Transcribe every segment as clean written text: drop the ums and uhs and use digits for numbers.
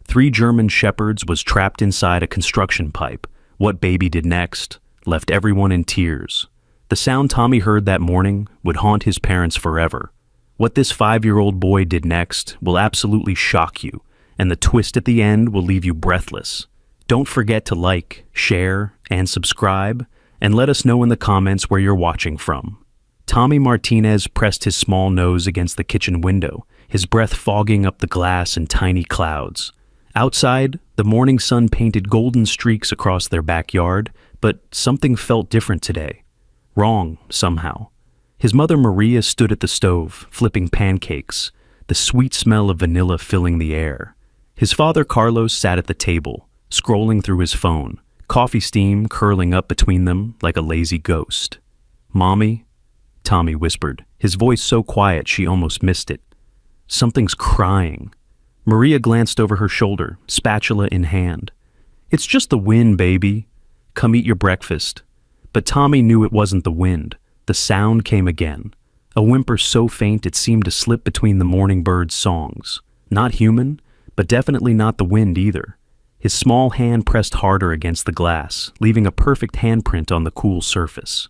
3 German shepherds was trapped inside a construction pipe. What baby did next left everyone in tears. The sound Tommy heard that morning would haunt his parents forever. What this 5-year-old boy did next will absolutely shock you, and the twist at the end will leave you breathless. Don't forget to like, share, and subscribe, and let us know in the comments where you're watching from. Tommy Martinez pressed his small nose against the kitchen window, his breath fogging up the glass in tiny clouds. Outside, the morning sun painted golden streaks across their backyard, but something felt different today. Wrong, somehow. His mother Maria stood at the stove, flipping pancakes, the sweet smell of vanilla filling the air. His father Carlos sat at the table, scrolling through his phone, coffee steam curling up between them like a lazy ghost. "Mommy?" Tommy whispered, his voice so quiet she almost missed it. "Something's crying." Maria glanced over her shoulder, spatula in hand. "It's just the wind, baby. Come eat your breakfast." But Tommy knew it wasn't the wind. The sound came again, a whimper so faint it seemed to slip between the morning bird's songs. Not human, but definitely not the wind either. His small hand pressed harder against the glass, leaving a perfect handprint on the cool surface.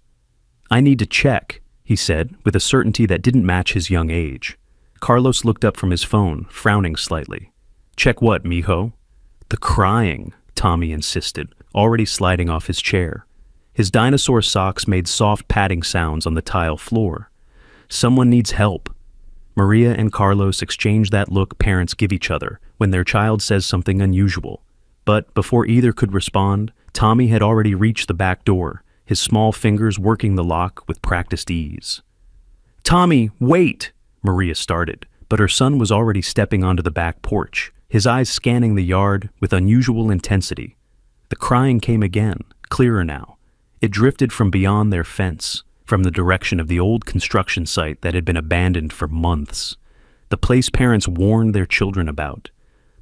"I need to check," he said, with a certainty that didn't match his young age. Carlos looked up from his phone, frowning slightly. "Check what, mijo?" "The crying," Tommy insisted, already sliding off his chair. His dinosaur socks made soft padding sounds on the tile floor. "Someone needs help." Maria and Carlos exchanged that look parents give each other when their child says something unusual. But before either could respond, Tommy had already reached the back door, his small fingers working the lock with practiced ease. "Tommy, wait!" Maria started, but her son was already stepping onto the back porch, his eyes scanning the yard with unusual intensity. The crying came again, clearer now. It drifted from beyond their fence, from the direction of the old construction site that had been abandoned for months. The place parents warned their children about.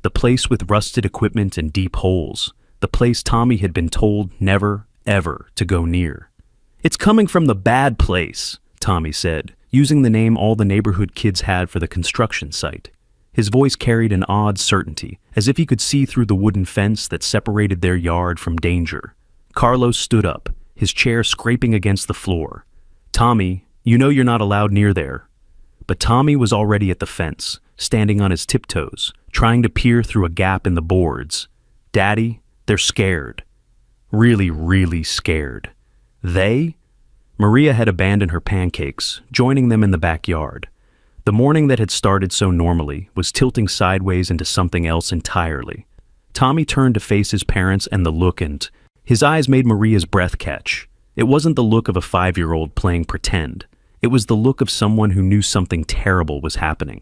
The place with rusted equipment and deep holes. The place Tommy had been told never, ever to go near. "It's coming from the bad place," Tommy said, using the name all the neighborhood kids had for the construction site. His voice carried an odd certainty, as if he could see through the wooden fence that separated their yard from danger. Carlos stood up, his chair scraping against the floor. "Tommy, you know you're not allowed near there." But Tommy was already at the fence, standing on his tiptoes, trying to peer through a gap in the boards. "Daddy, they're scared. Really, really scared." "They?" Maria had abandoned her pancakes, joining them in the backyard. The morning that had started so normally was tilting sideways into something else entirely. Tommy turned to face his parents and the look, and his eyes made Maria's breath catch. It wasn't the look of a 5-year-old playing pretend. It was the look of someone who knew something terrible was happening.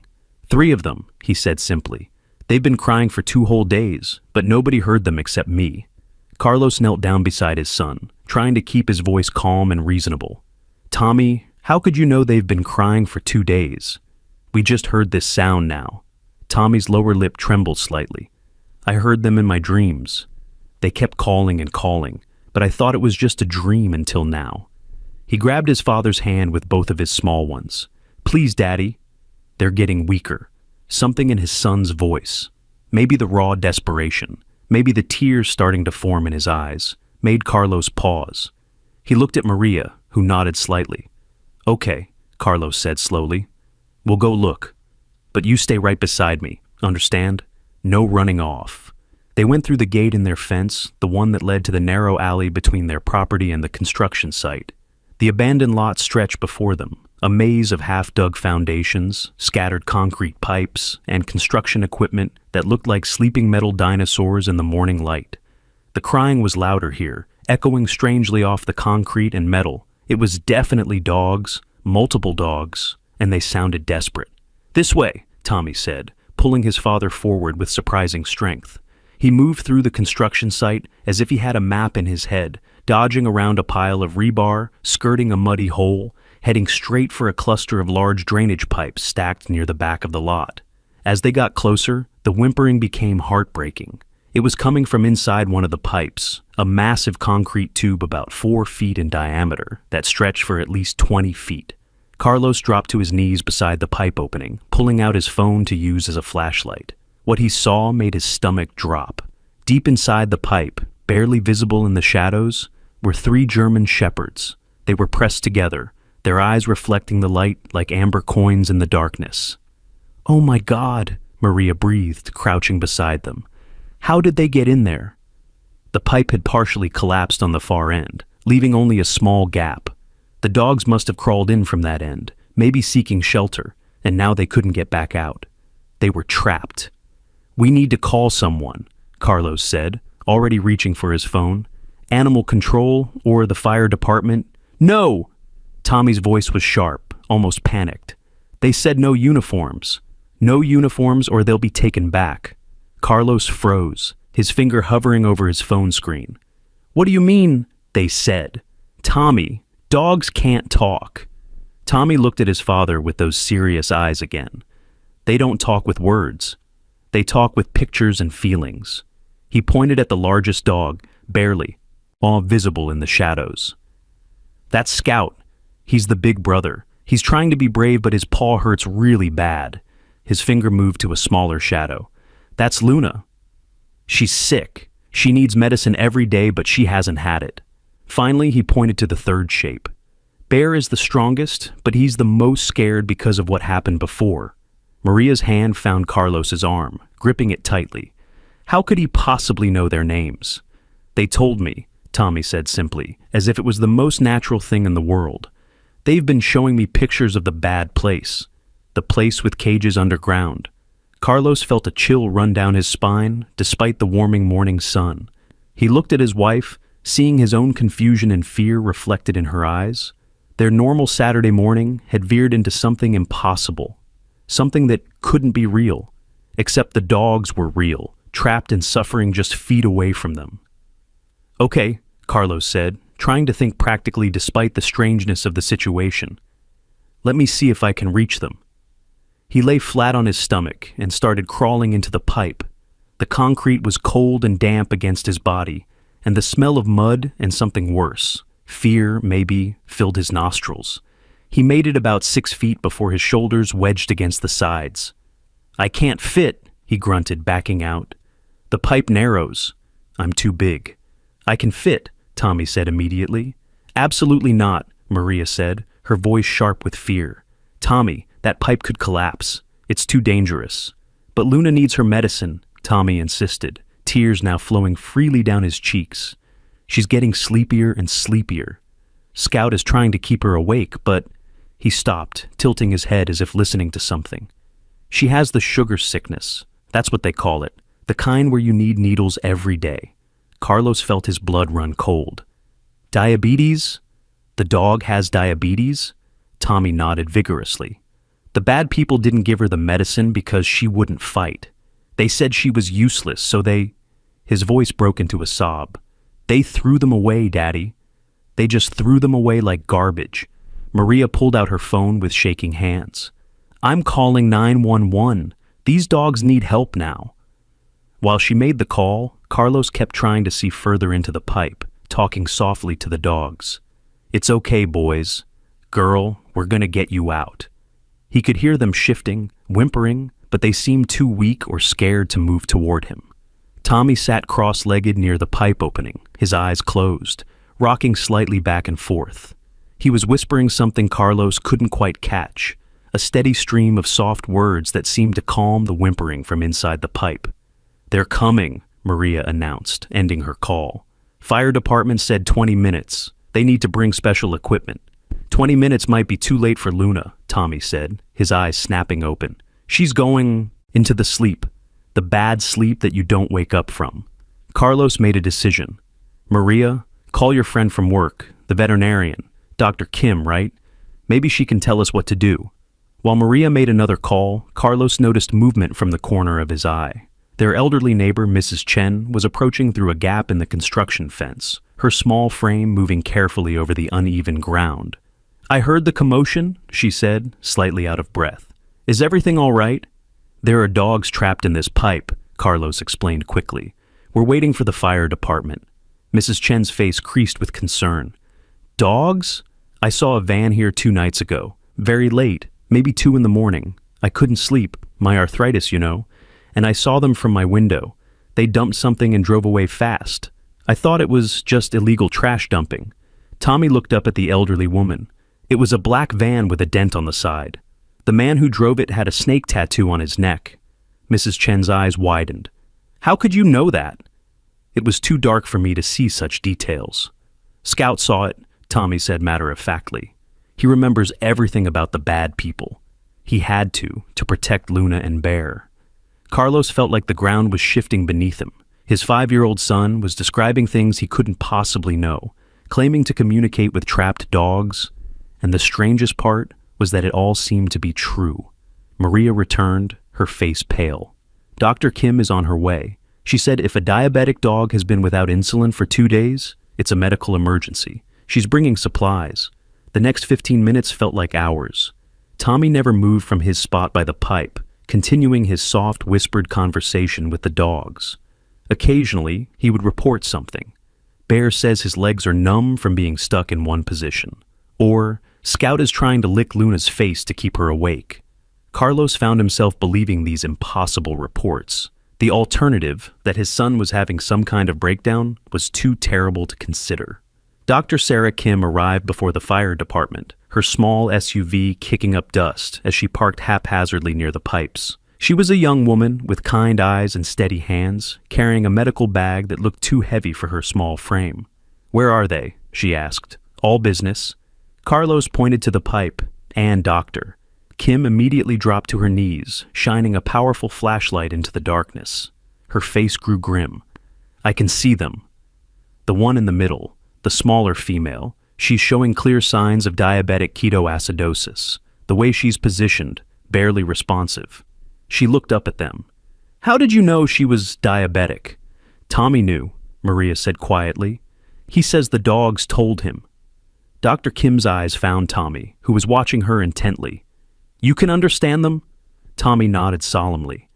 "3 of them," he said simply. "They've been crying for 2 whole days, but nobody heard them except me." Carlos knelt down beside his son, trying to keep his voice calm and reasonable. "Tommy, how could you know they've been crying for 2 days? We just heard this sound now." Tommy's lower lip trembled slightly. "I heard them in my dreams. They kept calling and calling, but I thought it was just a dream until now." He grabbed his father's hand with both of his small ones. "Please, Daddy." They're getting weaker. Something in his son's voice. Maybe the raw desperation. Maybe the tears starting to form in his eyes made Carlos pause. He looked at Maria, who nodded slightly. "Okay," Carlos said slowly. "We'll go look. But you stay right beside me, understand? No running off." They went through the gate in their fence, the one that led to the narrow alley between their property and the construction site. The abandoned lot stretched before them, a maze of half-dug foundations, scattered concrete pipes, and construction equipment that looked like sleeping metal dinosaurs in the morning light. The crying was louder here, echoing strangely off the concrete and metal. It was definitely dogs, multiple dogs, and they sounded desperate. "This way," Tommy said, pulling his father forward with surprising strength. He moved through the construction site as if he had a map in his head, dodging around a pile of rebar, skirting a muddy hole, heading straight for a cluster of large drainage pipes stacked near the back of the lot. As they got closer, the whimpering became heartbreaking. It was coming from inside one of the pipes, a massive concrete tube about 4 feet in diameter that stretched for at least 20 feet. Carlos dropped to his knees beside the pipe opening, pulling out his phone to use as a flashlight. What he saw made his stomach drop. Deep inside the pipe, barely visible in the shadows, were 3 German shepherds. They were pressed together, their eyes reflecting the light like amber coins in the darkness. "Oh my God," Maria breathed, crouching beside them. "How did they get in there?" The pipe had partially collapsed on the far end, leaving only a small gap. The dogs must have crawled in from that end, maybe seeking shelter, and now they couldn't get back out. They were trapped. "We need to call someone," Carlos said, already reaching for his phone. "Animal control or the fire department?" "No!" Tommy's voice was sharp, almost panicked. "They said no uniforms. No uniforms or they'll be taken back." Carlos froze, his finger hovering over his phone screen. "What do you mean, they said?" "Tommy, dogs can't talk." Tommy looked at his father with those serious eyes again. "They don't talk with words. They talk with pictures and feelings." He pointed at the largest dog, barely, all visible in the shadows. "That's Scout. He's the big brother. He's trying to be brave, but his paw hurts really bad." His finger moved to a smaller shadow. "That's Luna. She's sick. She needs medicine every day, but she hasn't had it." Finally, he pointed to the third shape. "Bear is the strongest, but he's the most scared because of what happened before." Maria's hand found Carlos's arm, gripping it tightly. How could he possibly know their names? "They told me," Tommy said simply, as if it was the most natural thing in the world. "They've been showing me pictures of the bad place. The place with cages underground." Carlos felt a chill run down his spine, despite the warming morning sun. He looked at his wife, seeing his own confusion and fear reflected in her eyes. Their normal Saturday morning had veered into something impossible, something that couldn't be real, except the dogs were real, trapped and suffering just feet away from them. "Okay," Carlos said, trying to think practically despite the strangeness of the situation. "Let me see if I can reach them." He lay flat on his stomach and started crawling into the pipe. The concrete was cold and damp against his body, and the smell of mud and something worse, fear maybe, filled his nostrils. He made it about 6 feet before his shoulders wedged against the sides. "I can't fit," he grunted, backing out. "The pipe narrows. I'm too big." "I can fit," Tommy said immediately. "Absolutely not," Maria said, her voice sharp with fear. "Tommy, that pipe could collapse. It's too dangerous." "But Luna needs her medicine," Tommy insisted, tears now flowing freely down his cheeks. "She's getting sleepier and sleepier. Scout is trying to keep her awake, but..." He stopped, tilting his head as if listening to something. "She has the sugar sickness. That's what they call it. The kind where you need needles every day." Carlos felt his blood run cold. "Diabetes? The dog has diabetes?" Tommy nodded vigorously. "The bad people didn't give her the medicine because she wouldn't fight. They said she was useless, so they..." His voice broke into a sob. "They threw them away, Daddy. They just threw them away like garbage." Maria pulled out her phone with shaking hands. "I'm calling 911. These dogs need help now." While she made the call, Carlos kept trying to see further into the pipe, talking softly to the dogs. "It's okay, boys. Girl, we're gonna get you out." He could hear them shifting, whimpering, but they seemed too weak or scared to move toward him. Tommy sat cross-legged near the pipe opening, his eyes closed, rocking slightly back and forth. He was whispering something Carlos couldn't quite catch, a steady stream of soft words that seemed to calm the whimpering from inside the pipe. "They're coming," Maria announced, ending her call. "Fire department said 20 minutes. They need to bring special equipment." 20 minutes might be too late for Luna," Tommy said, his eyes snapping open. "She's going into the sleep, the bad sleep that you don't wake up from." Carlos made a decision. "Maria, call your friend from work, the veterinarian, Dr. Kim, right? Maybe she can tell us what to do." While Maria made another call, Carlos noticed movement from the corner of his eye. Their elderly neighbor, Mrs. Chen, was approaching through a gap in the construction fence, her small frame moving carefully over the uneven ground. "I heard the commotion," she said, slightly out of breath. "Is everything all right?" "There are dogs trapped in this pipe," Carlos explained quickly. "We're waiting for the fire department." Mrs. Chen's face creased with concern. "Dogs? I saw a van here 2 nights ago. Very late, maybe 2 in the morning. I couldn't sleep, my arthritis, you know. and I saw them from my window. They dumped something and drove away fast. I thought it was just illegal trash dumping." Tommy looked up at the elderly woman. It was a black van with a dent on the side. The man who drove it had a snake tattoo on his neck. Mrs. Chen's eyes widened. "How could you know that?" It was too dark for me to see such details. "Scout saw it," Tommy said matter-of-factly. He remembers everything about the bad people. He had to protect Luna and Bear. Carlos felt like the ground was shifting beneath him. His 5-year-old son was describing things he couldn't possibly know, claiming to communicate with trapped dogs, and the strangest part was that it all seemed to be true. Maria returned, her face pale. "Dr. Kim is on her way. She said if a diabetic dog has been without insulin for 2 days, it's a medical emergency. She's bringing supplies." The next 15 minutes felt like hours. Tommy never moved from his spot by the pipe, continuing his soft, whispered conversation with the dogs. Occasionally, he would report something. "Bear says his legs are numb from being stuck in one position." Or, "Scout is trying to lick Luna's face to keep her awake." Carlos found himself believing these impossible reports. The alternative, that his son was having some kind of breakdown, was too terrible to consider. Dr. Sarah Kim arrived before the fire department, her small SUV kicking up dust as she parked haphazardly near the pipes. She was a young woman with kind eyes and steady hands, carrying a medical bag that looked too heavy for her small frame. "Where are they?" she asked. "All business." Carlos pointed to the pipe and doctor. Kim immediately dropped to her knees, shining a powerful flashlight into the darkness. Her face grew grim. "I can see them. The one in the middle, the smaller female, she's showing clear signs of diabetic ketoacidosis. The way she's positioned, barely responsive." She looked up at them. "How did you know she was diabetic?" "Tommy knew," Maria said quietly. "He says the dogs told him." Dr. Kim's eyes found Tommy, who was watching her intently. "You can understand them?" Tommy nodded solemnly.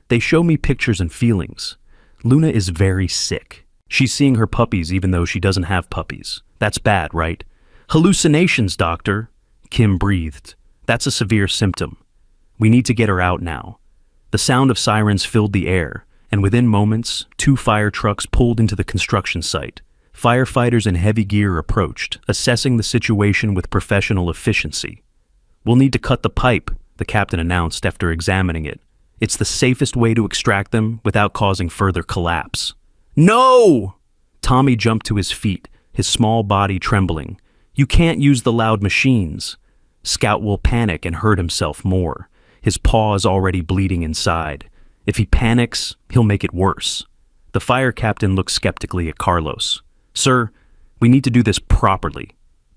"They show me pictures and feelings. Luna is very sick. She's seeing her puppies even though she doesn't have puppies. That's bad, right?" "Hallucinations, doctor," Kim breathed. "That's a severe symptom. We need to get her out now." The sound of sirens filled the air, and within moments, 2 fire trucks pulled into the construction site. Firefighters in heavy gear approached, assessing the situation with professional efficiency. "We'll need to cut the pipe," the captain announced after examining it. "It's the safest way to extract them without causing further collapse." "No!" Tommy jumped to his feet, his small body trembling. "You can't use the loud machines. Scout will panic and hurt himself more. His paw is already bleeding inside. If he panics, he'll make it worse." The fire captain looked skeptically at Carlos. "Sir, we need to do this properly."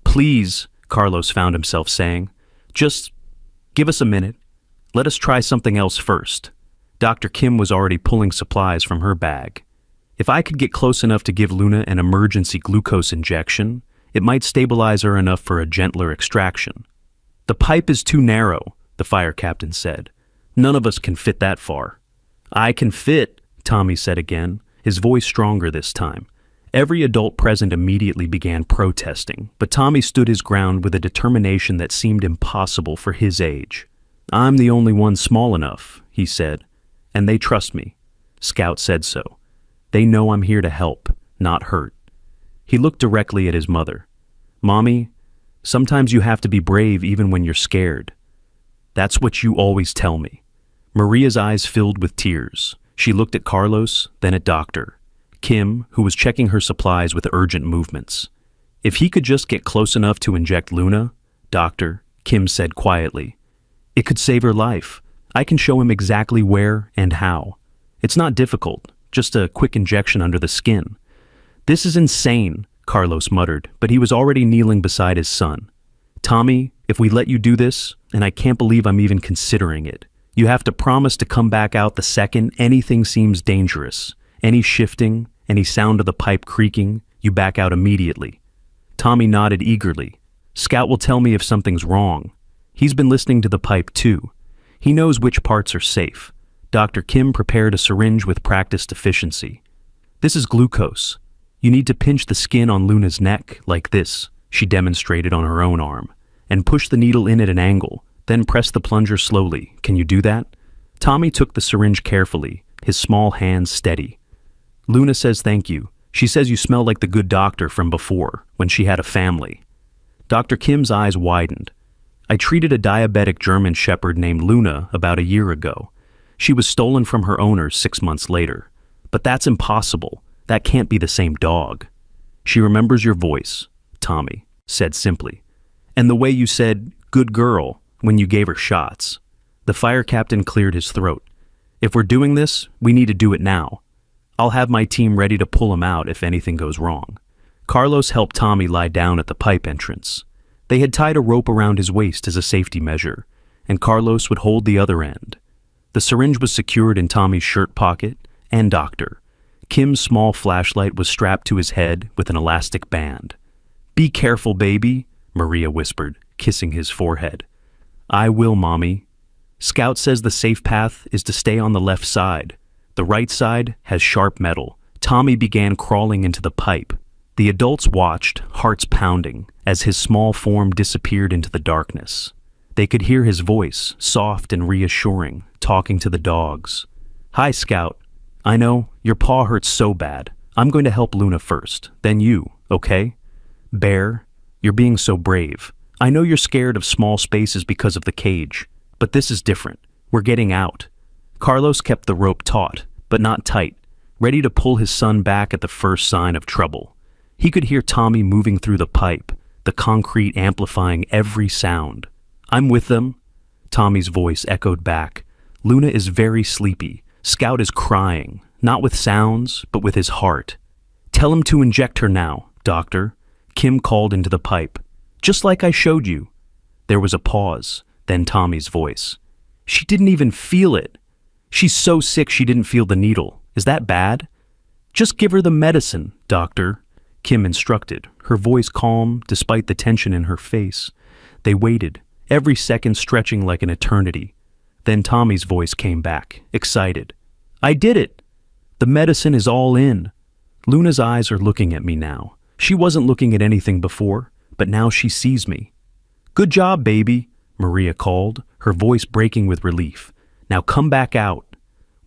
"Please," Carlos found himself saying. "Just give us a minute. Let us try something else first." Dr. Kim was already pulling supplies from her bag. "If I could get close enough to give Luna an emergency glucose injection, it might stabilize her enough for a gentler extraction." "The pipe is too narrow," the fire captain said. "None of us can fit that far." "I can fit," Tommy said again, his voice stronger this time. Every adult present immediately began protesting, but Tommy stood his ground with a determination that seemed impossible for his age. "I'm the only one small enough," he said, "and they trust me." Scout said so. "They know I'm here to help, not hurt." He looked directly at his mother. "Mommy, sometimes you have to be brave even when you're scared." "That's what you always tell me." Maria's eyes filled with tears. She looked at Carlos, then at Dr. Kim, who was checking her supplies with urgent movements. "If he could just get close enough to inject Luna," Dr. Kim said quietly, "it could save her life. I can show him exactly where and how. It's not difficult, just a quick injection under the skin." "This is insane," Carlos muttered, but he was already kneeling beside his son. "Tommy, if we let you do this, and I can't believe I'm even considering it, you have to promise to come back out the second anything seems dangerous. Any shifting, any sound of the pipe creaking, you back out immediately." Tommy nodded eagerly. "Scout will tell me if something's wrong. He's been listening to the pipe too. He knows which parts are safe." Dr. Kim prepared a syringe with practiced efficiency. "This is glucose. You need to pinch the skin on Luna's neck, like this," she demonstrated on her own arm, "and push the needle in at an angle, then press the plunger slowly. Can you do that?" Tommy took the syringe carefully, his small hands steady. Luna says thank you. She says you smell like the good doctor from before, when she had a family. Dr. Kim's eyes widened. I treated a diabetic German shepherd named Luna about a year ago. She was stolen from her owners 6 months later. But that's impossible. That can't be the same dog. She remembers your voice, Tommy said simply. And the way you said, good girl, when you gave her shots. The fire captain cleared his throat. If we're doing this, we need to do it now. I'll have my team ready to pull him out if anything goes wrong. Carlos helped Tommy lie down at the pipe entrance. They had tied a rope around his waist as a safety measure, and Carlos would hold the other end. The syringe was secured in Tommy's shirt pocket, and Dr. Kim's small flashlight was strapped to his head with an elastic band. Be careful, baby, Maria whispered, kissing his forehead. I will, Mommy. Scout says the safe path is to stay on the left side. The right side has sharp metal. Tommy began crawling into the pipe. The adults watched, hearts pounding, as his small form disappeared into the darkness. They could hear his voice, soft and reassuring, talking to the dogs. Hi, Scout. I know, your paw hurts so bad. I'm going to help Luna first, then you, okay? Bear, you're being so brave. I know you're scared of small spaces because of the cage, but this is different. We're getting out. Carlos kept the rope taut, but not tight, ready to pull his son back at the first sign of trouble. He could hear Tommy moving through the pipe, the concrete amplifying every sound. I'm with them. Tommy's voice echoed back. Luna is very sleepy. Scout is crying, not with sounds, but with his heart. Tell him to inject her now, Doctor. Kim called into the pipe. Just like I showed you. There was a pause, then Tommy's voice. She didn't even feel it. She's so sick she didn't feel the needle. Is that bad? Just give her the medicine, Doctor, Kim instructed, her voice calm despite the tension in her face. They waited, every second stretching like an eternity. Then Tommy's voice came back, excited. I did it! The medicine is all in. Luna's eyes are looking at me now. She wasn't looking at anything before, but now she sees me. Good job, baby, Maria called, her voice breaking with relief. Now come back out.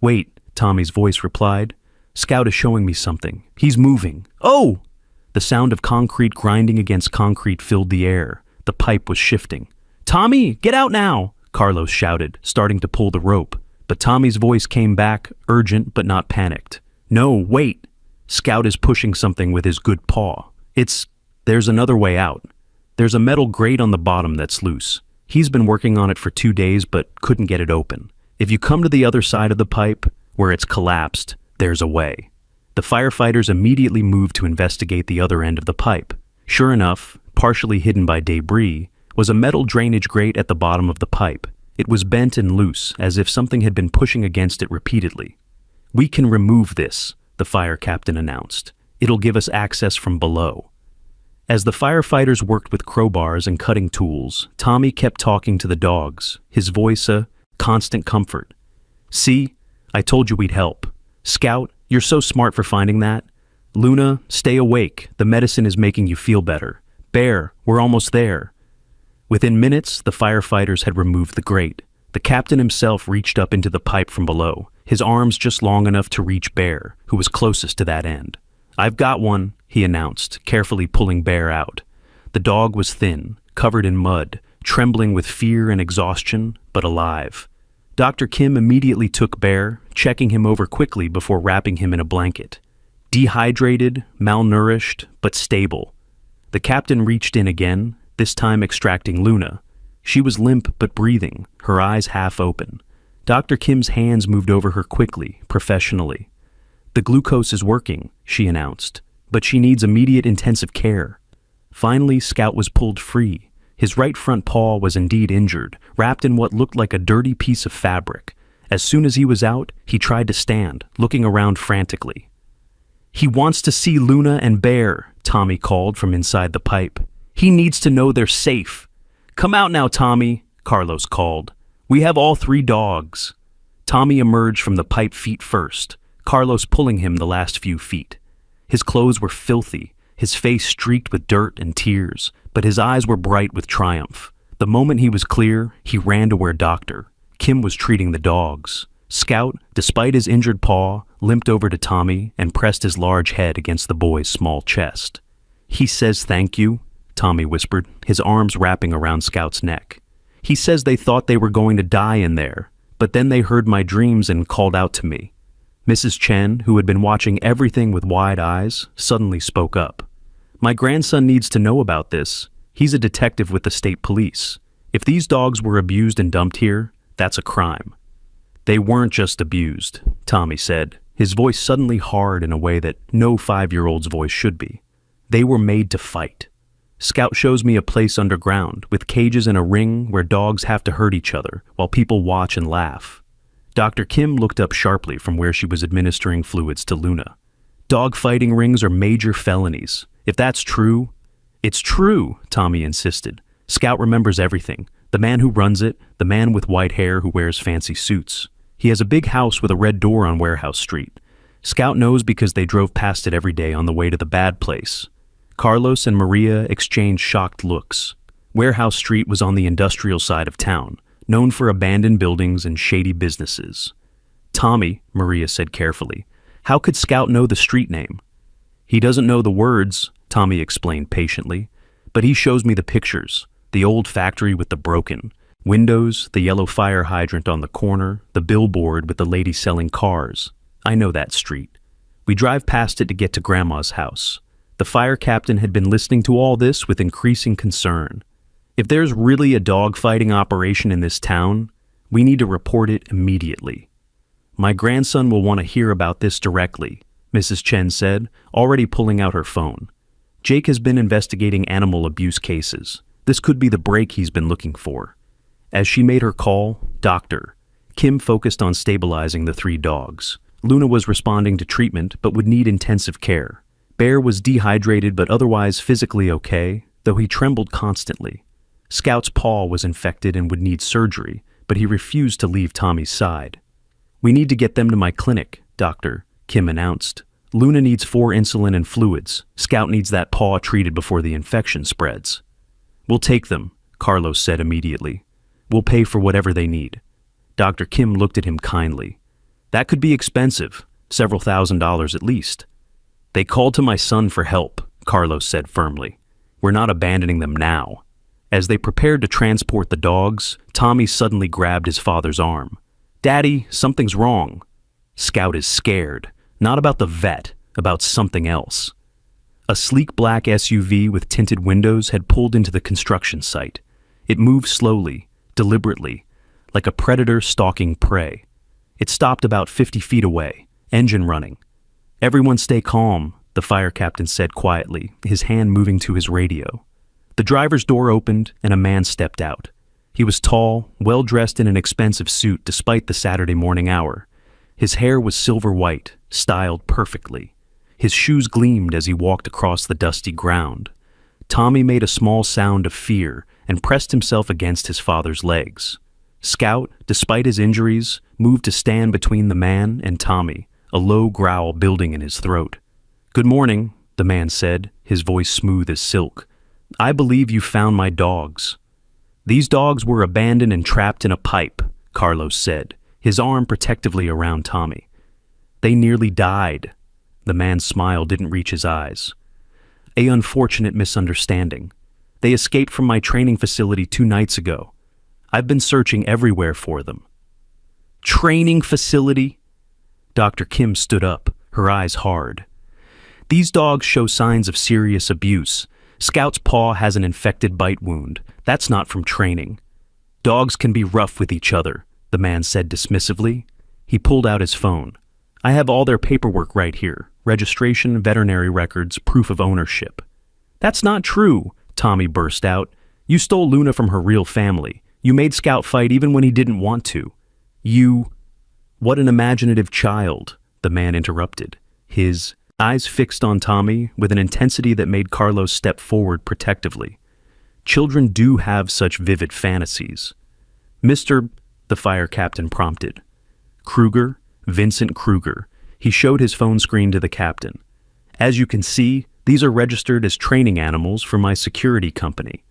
Wait, Tommy's voice replied. Scout is showing me something. He's moving. Oh! The sound of concrete grinding against concrete filled the air. The pipe was shifting. Tommy, get out now! Carlos shouted, starting to pull the rope. But Tommy's voice came back, urgent but not panicked. No, wait! Scout is pushing something with his good paw. There's another way out. There's a metal grate on the bottom that's loose. He's been working on it for 2 days but couldn't get it open. If you come to the other side of the pipe, where it's collapsed, there's a way. The firefighters immediately moved to investigate the other end of the pipe. Sure enough, partially hidden by debris, was a metal drainage grate at the bottom of the pipe. It was bent and loose, as if something had been pushing against it repeatedly. We can remove this, the fire captain announced. It'll give us access from below. As the firefighters worked with crowbars and cutting tools, Tommy kept talking to the dogs, his voice a constant comfort. See, I told you we'd help. Scout, you're so smart for finding that. Luna, stay awake. The medicine is making you feel better. Bear, we're almost there. Within minutes, the firefighters had removed the grate. The captain himself reached up into the pipe from below, his arms just long enough to reach Bear, who was closest to that end. I've got one, he announced, carefully pulling Bear out. The dog was thin, covered in mud, trembling with fear and exhaustion, but alive. Dr. Kim immediately took Bear, checking him over quickly before wrapping him in a blanket. Dehydrated, malnourished, but stable. The captain reached in again, this time extracting Luna. She was limp but breathing, her eyes half open. Dr. Kim's hands moved over her quickly, professionally. The glucose is working, she announced, but she needs immediate intensive care. Finally, Scout was pulled free. His right front paw was indeed injured, wrapped in what looked like a dirty piece of fabric. As soon as he was out, he tried to stand, looking around frantically. He wants to see Luna and Bear, Tommy called from inside the pipe. He needs to know they're safe. Come out now, Tommy, Carlos called. We have all 3 dogs. Tommy emerged from the pipe feet first, Carlos pulling him the last few feet. His clothes were filthy, his face streaked with dirt and tears, but his eyes were bright with triumph. The moment he was clear, he ran to where Dr. Kim was treating the dogs. Scout, despite his injured paw, limped over to Tommy and pressed his large head against the boy's small chest. "He says thank you," Tommy whispered, his arms wrapping around Scout's neck. "He says they thought they were going to die in there, but then they heard my dreams and called out to me." Mrs. Chen, who had been watching everything with wide eyes, suddenly spoke up. "My grandson needs to know about this. He's a detective with the state police. If these dogs were abused and dumped here, that's a crime." "They weren't just abused," Tommy said, his voice suddenly hard in a way that no 5-year-old's voice should be. "They were made to fight. Scout shows me a place underground with cages and a ring where dogs have to hurt each other while people watch and laugh." Dr. Kim looked up sharply from where she was administering fluids to Luna. "Dog fighting rings are major felonies. If that's true—" "It's true," Tommy insisted. "Scout remembers everything. The man who runs it, the man with white hair who wears fancy suits. He has a big house with a red door on Warehouse Street. Scout knows because they drove past it every day on the way to the bad place." Carlos and Maria exchanged shocked looks. Warehouse Street was on the industrial side of town, known for abandoned buildings and shady businesses. "Tommy," Maria said carefully, "how could Scout know the street name?" "He doesn't know the words," Tommy explained patiently, "but he shows me the pictures. The old factory with the broken windows, the yellow fire hydrant on the corner, the billboard with the lady selling cars. I know that street. We drive past it to get to Grandma's house." The fire captain had been listening to all this with increasing concern. "If there's really a dog fighting operation in this town, we need to report it immediately." "My grandson will want to hear about this directly," Mrs. Chen said, already pulling out her phone. "Jake has been investigating animal abuse cases. This could be the break he's been looking for." As she made her call, Dr. Kim focused on stabilizing the 3 dogs. Luna was responding to treatment but would need intensive care. Bear was dehydrated but otherwise physically okay, though he trembled constantly. Scout's paw was infected and would need surgery, but he refused to leave Tommy's side. "We need to get them to my clinic," Dr. Kim announced. "Luna needs 4 insulin and fluids. Scout needs that paw treated before the infection spreads." "We'll take them," Carlos said immediately. "We'll pay for whatever they need." Dr. Kim looked at him kindly. "That could be expensive, several $1,000s at least." "They called to my son for help," Carlos said firmly. "We're not abandoning them now." As they prepared to transport the dogs, Tommy suddenly grabbed his father's arm. "Daddy, something's wrong." Scout is scared, not about the vet, about something else. A sleek black SUV with tinted windows had pulled into the construction site. It moved slowly, deliberately, like a predator stalking prey. It stopped about 50 feet away, engine running. "Everyone stay calm," the fire captain said quietly, his hand moving to his radio. The driver's door opened and a man stepped out. He was tall, well-dressed in an expensive suit despite the Saturday morning hour. His hair was silver white, styled perfectly. His shoes gleamed as he walked across the dusty ground. Tommy made a small sound of fear and pressed himself against his father's legs. Scout, despite his injuries, moved to stand between the man and Tommy, a low growl building in his throat. "Good morning," the man said, his voice smooth as silk. "I believe you found my dogs." "These dogs were abandoned and trapped in a pipe," Carlos said, his arm protectively around Tommy. "They nearly died." The man's smile didn't reach his eyes. "A unfortunate misunderstanding. They escaped from my training facility 2 nights ago. I've been searching everywhere for them." "Training facility?" Dr. Kim stood up, her eyes hard. "These dogs show signs of serious abuse. Scout's paw has an infected bite wound. That's not from training." "Dogs can be rough with each other," the man said dismissively. He pulled out his phone. "I have all their paperwork right here. Registration, veterinary records, proof of ownership." "That's not true," Tommy burst out. "You stole Luna from her real family. You made Scout fight even when he didn't want to. You—" "What an imaginative child," the man interrupted, his eyes fixed on Tommy with an intensity that made Carlos step forward protectively. "Children do have such vivid fantasies." "Mr. the fire captain prompted. "Kruger, Vincent Kruger." He showed his phone screen to the captain. "As you can see, these are registered as training animals for my security company.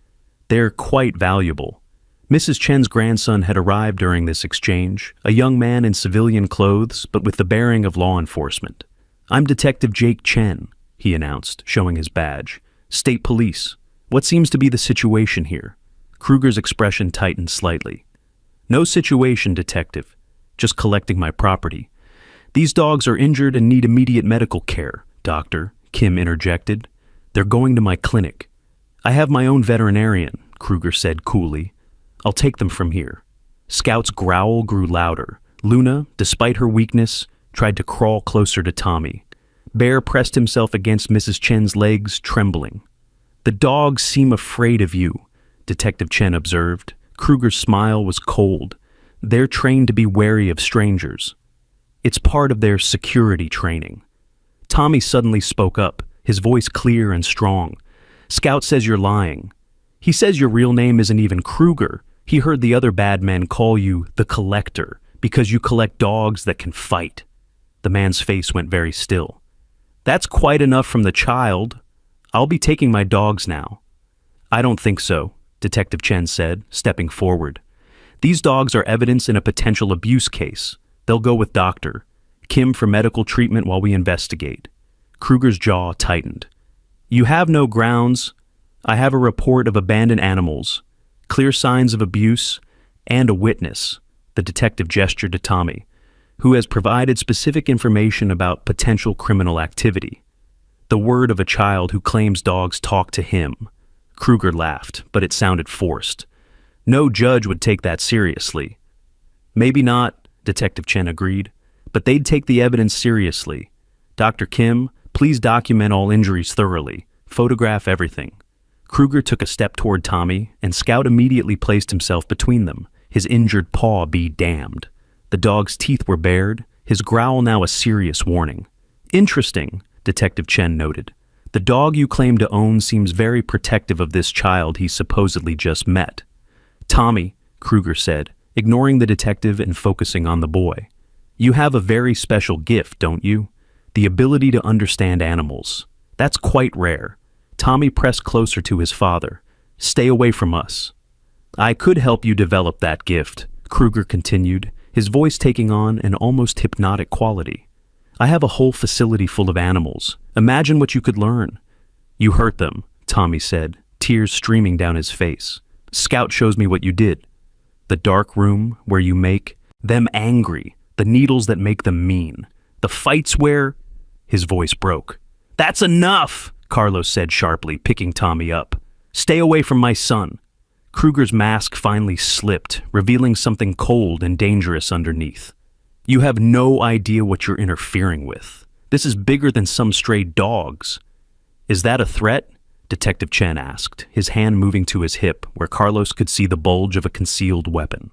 They're quite valuable. Mrs. Chen's grandson had arrived during this exchange, a young man in civilian clothes but with the bearing of law enforcement. "I'm Detective Jake Chen," he announced, showing his badge. "State Police. What seems to be the situation here?" Kruger's expression tightened slightly. "No situation, Detective. Just collecting my property." "These dogs are injured and need immediate medical care, Doctor," Kim interjected. "They're going to my clinic." "I have my own veterinarian," Kruger said coolly. "I'll take them from here." Scout's growl grew louder. Luna, despite her weakness, tried to crawl closer to Tommy. Bear pressed himself against Mrs. Chen's legs, trembling. "The dogs seem afraid of you," Detective Chen observed. Kruger's smile was cold. "They're trained to be wary of strangers. It's part of their security training." Tommy suddenly spoke up, his voice clear and strong. "Scout says you're lying. He says your real name isn't even Kruger. He heard the other bad men call you the Collector because you collect dogs that can fight." The man's face went very still. "That's quite enough from the child. I'll be taking my dogs now." "I don't think so," Detective Chen said, stepping forward. "These dogs are evidence in a potential abuse case. They'll go with Doctor Kim for medical treatment while we investigate." Kruger's jaw tightened. "You have no grounds. I have a report of abandoned animals, clear signs of abuse, and a witness," the detective gestured to Tommy, "who has provided specific information about potential criminal activity. The word of a child who claims dogs talk to him." Kruger laughed, but it sounded forced. "No judge would take that seriously." "Maybe not," Detective Chen agreed, "but they'd take the evidence seriously. Dr. Kim, please document all injuries thoroughly. Photograph everything." Kruger took a step toward Tommy, and Scout immediately placed himself between them, his injured paw be damned. The dog's teeth were bared, his growl now a serious warning. "Interesting," Detective Chen noted. "The dog you claim to own seems very protective of this child he supposedly just met." "Tommy," Kruger said, ignoring the detective and focusing on the boy, "you have a very special gift, don't you? The ability to understand animals. That's quite rare." Tommy pressed closer to his father. "Stay away from us." "I could help you develop that gift," Kruger continued, his voice taking on an almost hypnotic quality. "I have a whole facility full of animals. Imagine what you could learn." "You hurt them," Tommy said, tears streaming down his face. "Scout shows me what you did. The dark room where you make them angry, the needles that make them mean, the fights where—" His voice broke. "That's enough!" Carlos said sharply, picking Tommy up. "Stay away from my son." Kruger's mask finally slipped, revealing something cold and dangerous underneath. "You have no idea what you're interfering with. This is bigger than some stray dogs." "Is that a threat?" Detective Chen asked, his hand moving to his hip, where Carlos could see the bulge of a concealed weapon.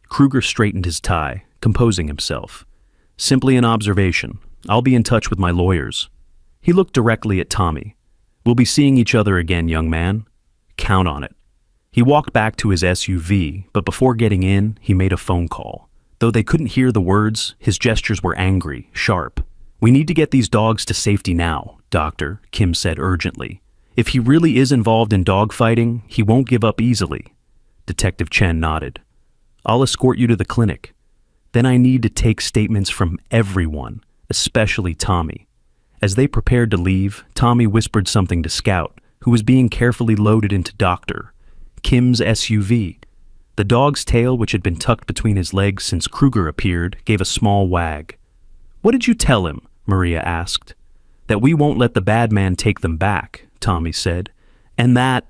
Kruger straightened his tie, composing himself. "Simply an observation. I'll be in touch with my lawyers." He looked directly at Tommy. "We'll be seeing each other again, young man. Count on it." He walked back to his SUV, but before getting in, he made a phone call. Though they couldn't hear the words, his gestures were angry, sharp. "We need to get these dogs to safety now, Doctor," Kim said urgently. "If he really is involved in dogfighting, he won't give up easily." Detective Chen nodded. "I'll escort you to the clinic. Then I need to take statements from everyone, especially Tommy." As they prepared to leave, Tommy whispered something to Scout, who was being carefully loaded into Dr. Kim's SUV. The dog's tail, which had been tucked between his legs since Kruger appeared, gave a small wag. "What did you tell him?" Maria asked. "That we won't let the bad man take them back," Tommy said. "And that—"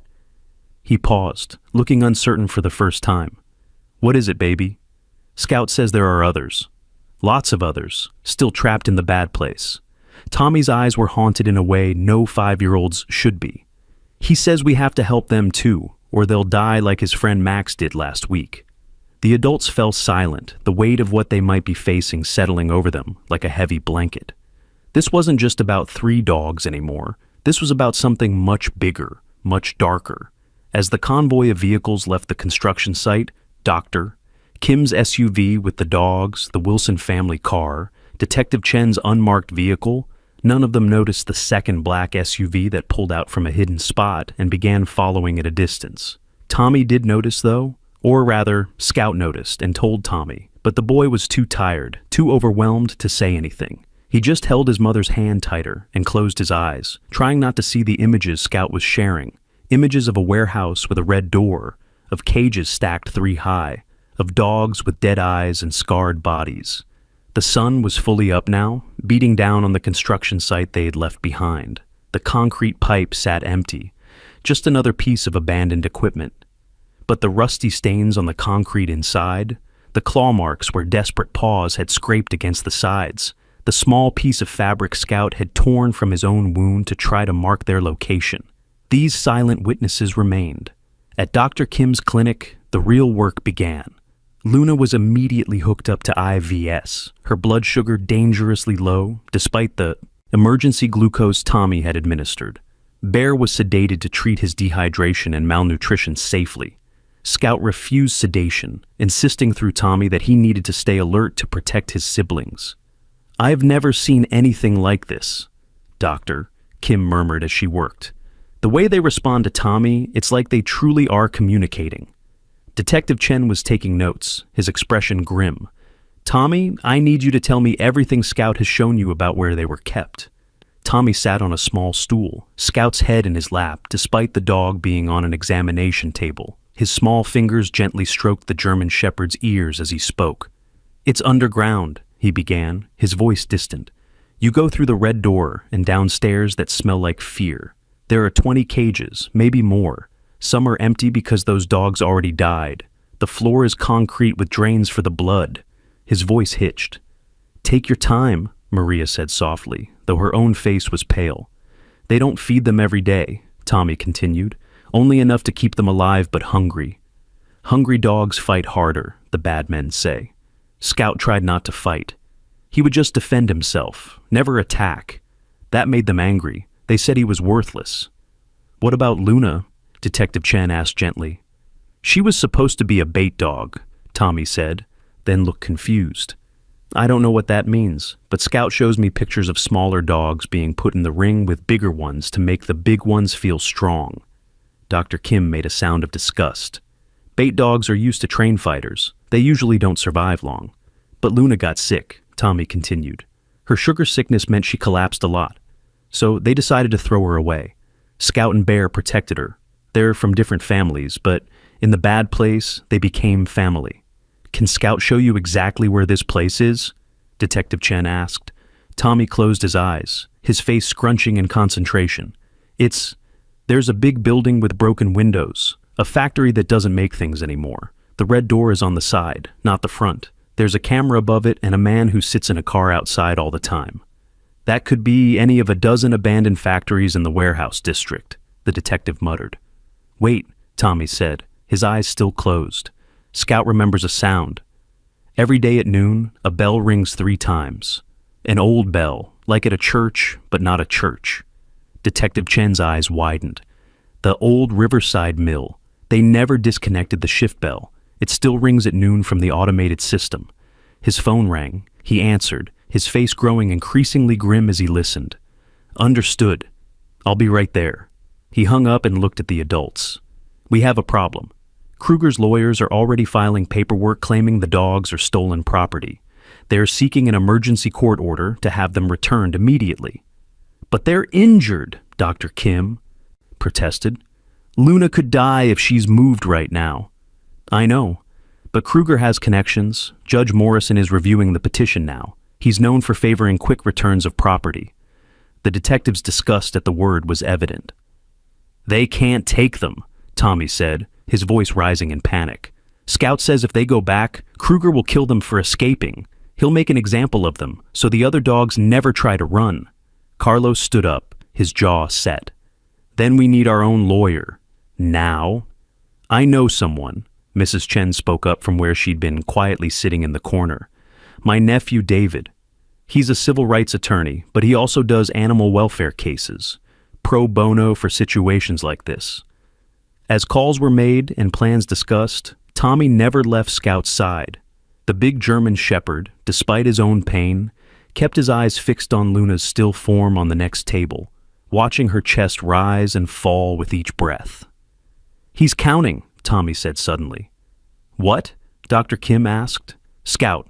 He paused, looking uncertain for the first time. "What is it, baby?" "Scout says there are others. Lots of others, still trapped in the bad place." Tommy's eyes were haunted in a way no 5-year-olds should be. "He says we have to help them too, or they'll die like his friend Max did last week." The adults fell silent, the weight of what they might be facing settling over them like a heavy blanket. This wasn't just about 3 dogs anymore. This was about something much bigger, much darker. As the convoy of vehicles left the construction site, Dr. Kim's SUV with the dogs, the Wilson family car, Detective Chen's unmarked vehicle, none of them noticed the second black SUV that pulled out from a hidden spot and began following at a distance. Tommy did notice, though, Or rather, Scout noticed and told Tommy, but the boy was too tired, too overwhelmed to say anything. He just held his mother's hand tighter and closed his eyes, trying not to see the images Scout was sharing. Images of a warehouse with a red door, of cages stacked 3 high, of dogs with dead eyes and scarred bodies. The sun was fully up now, beating down on the construction site they had left behind. The concrete pipe sat empty, just another piece of abandoned equipment. But the rusty stains on the concrete inside, the claw marks where desperate paws had scraped against the sides, the small piece of fabric Scout had torn from his own wound to try to mark their location. These silent witnesses remained. At Dr. Kim's clinic, the real work began. Luna was immediately hooked up to IVS, her blood sugar dangerously low, despite the emergency glucose Tommy had administered. Bear was sedated to treat his dehydration and malnutrition safely. Scout refused sedation, insisting through Tommy that he needed to stay alert to protect his siblings. "I've never seen anything like this, Doctor," Kim murmured as she worked. "The way they respond to Tommy, it's like they truly are communicating." Detective Chen was taking notes, his expression grim. "Tommy, I need you to tell me everything Scout has shown you about where they were kept." Tommy sat on a small stool, Scout's head in his lap, despite the dog being on an examination table. His small fingers gently stroked the German Shepherd's ears as he spoke. "It's underground," he began, his voice distant. "You go through the red door and downstairs that smell like fear. There are 20 cages, maybe more. Some are empty because those dogs already died. The floor is concrete with drains for the blood." His voice hitched. "Take your time," Maria said softly, though her own face was pale. "They don't feed them every day," Tommy continued, "only enough to keep them alive but hungry. Hungry dogs fight harder, the bad men say." Scout tried not to fight. He would just defend himself, never attack. That made them angry. They said he was worthless. "What about Luna?" Detective Chen asked gently. "She was supposed to be a bait dog," Tommy said, then looked confused. "I don't know what that means, but Scout shows me pictures of smaller dogs being put in the ring with bigger ones to make the big ones feel strong." Dr. Kim made a sound of disgust. "Bait dogs are used to train fighters. They usually don't survive long. But Luna got sick," Tommy continued. "Her sugar sickness meant she collapsed a lot. So they decided to throw her away. Scout and Bear protected her. They're from different families, but in the bad place, they became family." "Can Scout show you exactly where this place is?" Detective Chen asked. Tommy closed his eyes, his face scrunching in concentration. There's a big building with broken windows, a factory that doesn't make things anymore. The red door is on the side, not the front. There's a camera above it and a man who sits in a car outside all the time. That could be any of a dozen abandoned factories in the warehouse district," the detective muttered. "Wait," Tommy said, his eyes still closed. Scout remembers a sound. Every day at noon, a bell rings 3 times. An old bell, like at a church, but not a church. Detective Chen's eyes widened. The old Riverside mill. They never disconnected the shift bell. It still rings at noon from the automated system. His phone rang. He answered, his face growing increasingly grim as he listened. "Understood. I'll be right there." He hung up and looked at the adults. "We have a problem. Kruger's lawyers are already filing paperwork claiming the dogs are stolen property. They are seeking an emergency court order to have them returned immediately." "But they're injured," Dr. Kim protested. "Luna could die if she's moved right now." "I know, but Kruger has connections. Judge Morrison is reviewing the petition now. He's known for favoring quick returns of property." The detective's disgust at the word was evident. "They can't take them," Tommy said, his voice rising in panic. "Scout says if they go back, Kruger will kill them for escaping. He'll make an example of them, so the other dogs never try to run." Carlos stood up, his jaw set. "Then we need our own lawyer. Now?" "I know someone," Mrs. Chen spoke up from where she'd been quietly sitting in the corner. "My nephew David. He's a civil rights attorney, but he also does animal welfare cases. Pro bono for situations like this." As calls were made and plans discussed, Tommy never left Scout's side. The big German Shepherd, despite his own pain, kept his eyes fixed on Luna's still form on the next table, watching her chest rise and fall with each breath. "He's counting," Tommy said suddenly. What? Dr. Kim asked. Scout.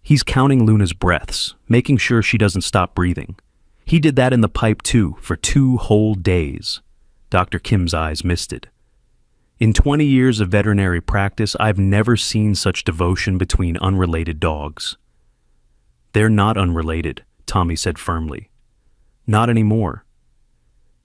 He's counting Luna's breaths, making sure she doesn't stop breathing. He did that in the pipe too, for 2 whole days. Dr. Kim's eyes misted. In 20 years of veterinary practice, I've never seen such devotion between unrelated dogs. They're not unrelated, Tommy said firmly. Not anymore.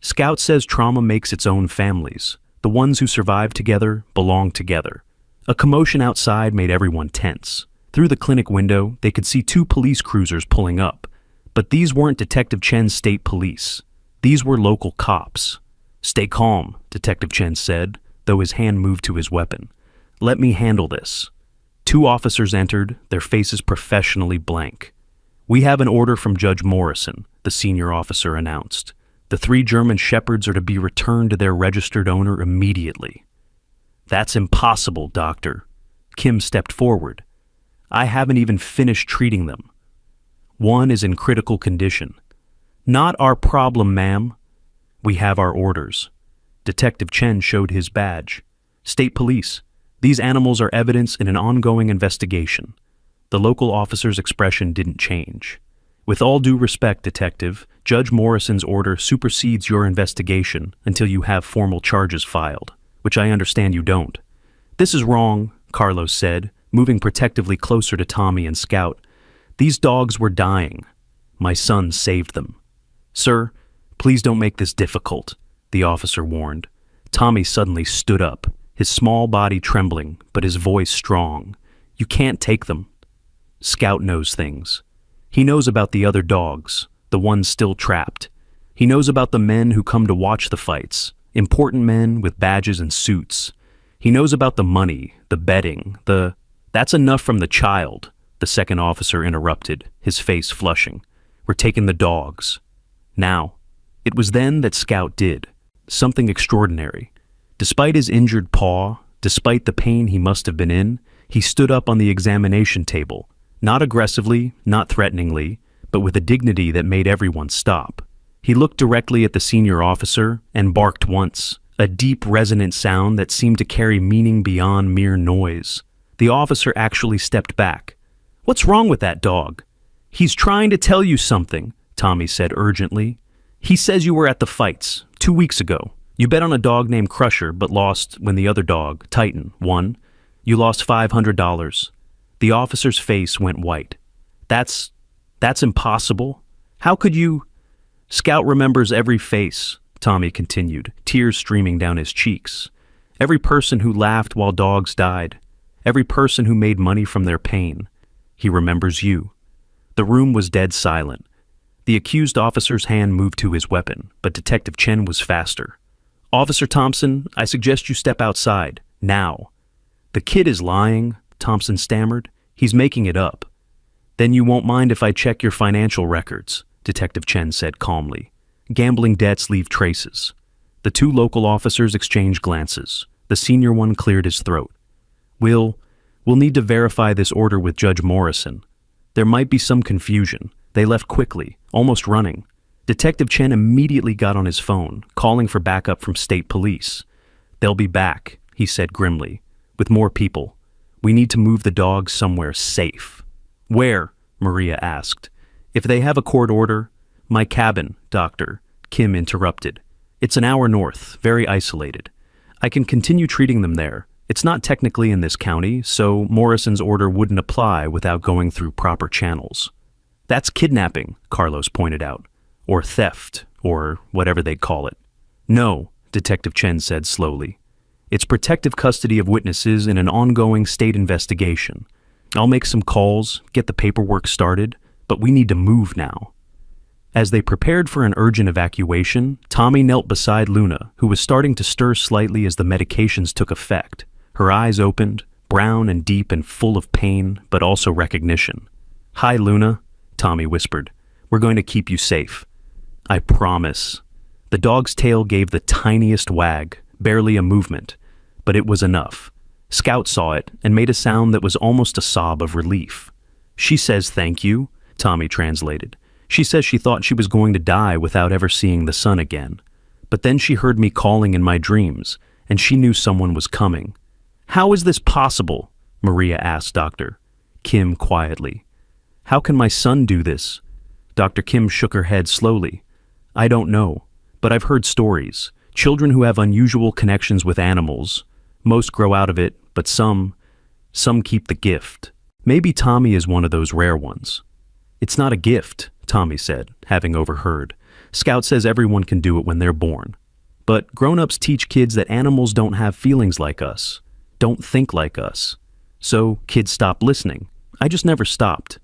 Scout says trauma makes its own families. The ones who survive together belong together. A commotion outside made everyone tense. Through the clinic window, they could see 2 police cruisers pulling up. But these weren't Detective Chen's state police. These were local cops. Stay calm, Detective Chen said, though his hand moved to his weapon. Let me handle this. 2 officers entered, their faces professionally blank. We have an order from Judge Morrison, the senior officer announced. The 3 German Shepherds are to be returned to their registered owner immediately. That's impossible, Doctor. Kim stepped forward. I haven't even finished treating them. One is in critical condition. Not our problem, ma'am. We have our orders. Detective Chen showed his badge. State Police. These animals are evidence in an ongoing investigation. The local officer's expression didn't change. With all due respect, Detective, Judge Morrison's order supersedes your investigation until you have formal charges filed, which I understand you don't. This is wrong, Carlos said, moving protectively closer to Tommy and Scout. These dogs were dying. My son saved them. Sir, please don't make this difficult, the officer warned. Tommy suddenly stood up, his small body trembling, but his voice strong. You can't take them. Scout knows things. He knows about the other dogs, the ones still trapped. He knows about the men who come to watch the fights, important men with badges and suits. He knows about the money, the betting, That's enough from the child, the second officer interrupted, his face flushing. We're taking the dogs. Now. It was then that Scout did. Something extraordinary. Despite his injured paw, despite the pain he must have been in, he stood up on the examination table, not aggressively, not threateningly, but with a dignity that made everyone stop. He looked directly at the senior officer and barked once, a deep, resonant sound that seemed to carry meaning beyond mere noise. The officer actually stepped back. What's wrong with that dog? He's trying to tell you something, Tommy said urgently. He says you were at the fights 2 weeks ago. You bet on a dog named Crusher but lost when the other dog, Titan, won. You lost $500. The officer's face went white. That's impossible. How could you? Scout remembers every face, Tommy continued, tears streaming down his cheeks. Every person who laughed while dogs died. Every person who made money from their pain. He remembers you. The room was dead silent. The accused officer's hand moved to his weapon, but Detective Chen was faster. Officer Thompson, I suggest you step outside, now. The kid is lying, Thompson stammered. He's making it up. Then you won't mind if I check your financial records, Detective Chen said calmly. Gambling debts leave traces. The 2 local officers exchanged glances. The senior one cleared his throat. We'll need to verify this order with Judge Morrison. There might be some confusion. They left quickly, almost running. Detective Chen immediately got on his phone, calling for backup from state police. They'll be back, he said grimly, with more people. We need to move the dogs somewhere safe. Where? Maria asked. If they have a court order. My cabin, Doctor, Kim interrupted. It's an hour north, very isolated. I can continue treating them there. It's not technically in this county, so Morrison's order wouldn't apply without going through proper channels. That's kidnapping, Carlos pointed out. Or theft, or whatever they call it. No, Detective Chen said slowly. It's protective custody of witnesses in an ongoing state investigation. I'll make some calls, get the paperwork started, but we need to move now. As they prepared for an urgent evacuation, Tommy knelt beside Luna, who was starting to stir slightly as the medications took effect. Her eyes opened, brown and deep and full of pain, but also recognition. Hi, Luna, Tommy whispered. We're going to keep you safe. I promise. The dog's tail gave the tiniest wag, barely a movement, but it was enough. Scout saw it and made a sound that was almost a sob of relief. She says thank you, Tommy translated. She says she thought she was going to die without ever seeing the sun again. But then she heard me calling in my dreams, and she knew someone was coming. How is this possible? Maria asked Dr. Kim quietly. How can my son do this? Dr. Kim shook her head slowly. I don't know, but I've heard stories. Children who have unusual connections with animals. Most grow out of it, but some keep the gift. Maybe Tommy is one of those rare ones. It's not a gift, Tommy said, having overheard. Scout says everyone can do it when they're born. But grown-ups teach kids that animals don't have feelings like us, don't think like us. So kids stop listening. I just never stopped.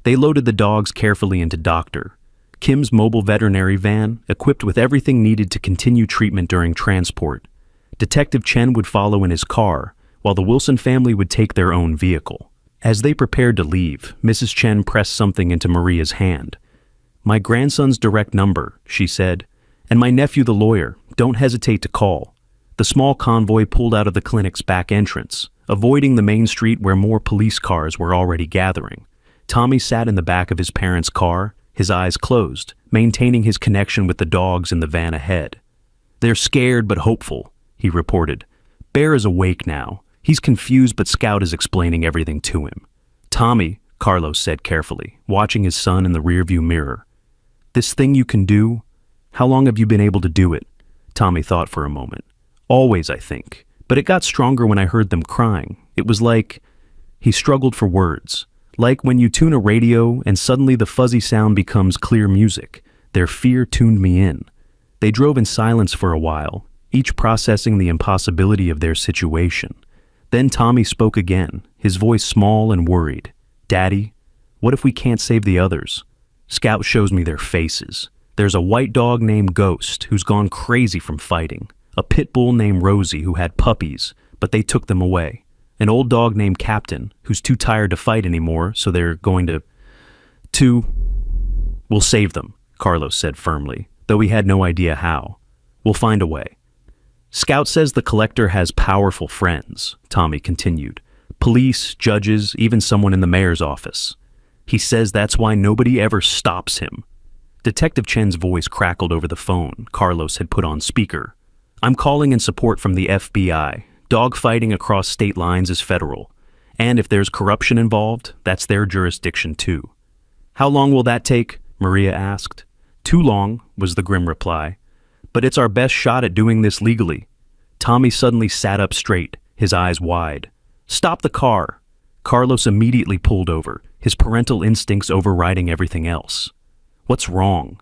They loaded the dogs carefully into Dr. Kim's mobile veterinary van, equipped with everything needed to continue treatment during transport. Detective Chen would follow in his car, while the Wilson family would take their own vehicle. As they prepared to leave, Mrs. Chen pressed something into Maria's hand. My grandson's direct number, she said, and my nephew the lawyer, don't hesitate to call. The small convoy pulled out of the clinic's back entrance, avoiding the main street where more police cars were already gathering. Tommy sat in the back of his parents' car, his eyes closed, maintaining his connection with the dogs in the van ahead. They're scared but hopeful, he reported. Bear is awake now. He's confused, but Scout is explaining everything to him. Tommy, Carlos said carefully, watching his son in the rearview mirror. This thing you can do? How long have you been able to do it? Tommy thought for a moment. Always, I think. But it got stronger when I heard them crying. It was like... He struggled for words. Like when you tune a radio and suddenly the fuzzy sound becomes clear music. Their fear tuned me in. They drove in silence for a while, each processing the impossibility of their situation. Then Tommy spoke again, his voice small and worried. Daddy, what if we can't save the others? Scout shows me their faces. There's a white dog named Ghost who's gone crazy from fighting. A pit bull named Rosie who had puppies, but they took them away. An old dog named Captain who's too tired to fight anymore, so they're going to... We'll save them, Carlos said firmly, though he had no idea how. We'll find a way. Scout says the collector has powerful friends, Tommy continued. Police, judges, even someone in the mayor's office. He says that's why nobody ever stops him. Detective Chen's voice crackled over the phone Carlos had put on speaker. I'm calling in support from the FBI. Dogfighting across state lines is federal. And if there's corruption involved, that's their jurisdiction too. How long will that take? Maria asked. Too long, was the grim reply. But it's our best shot at doing this legally. Tommy suddenly sat up straight, his eyes wide. Stop the car! Carlos immediately pulled over, his parental instincts overriding everything else. What's wrong?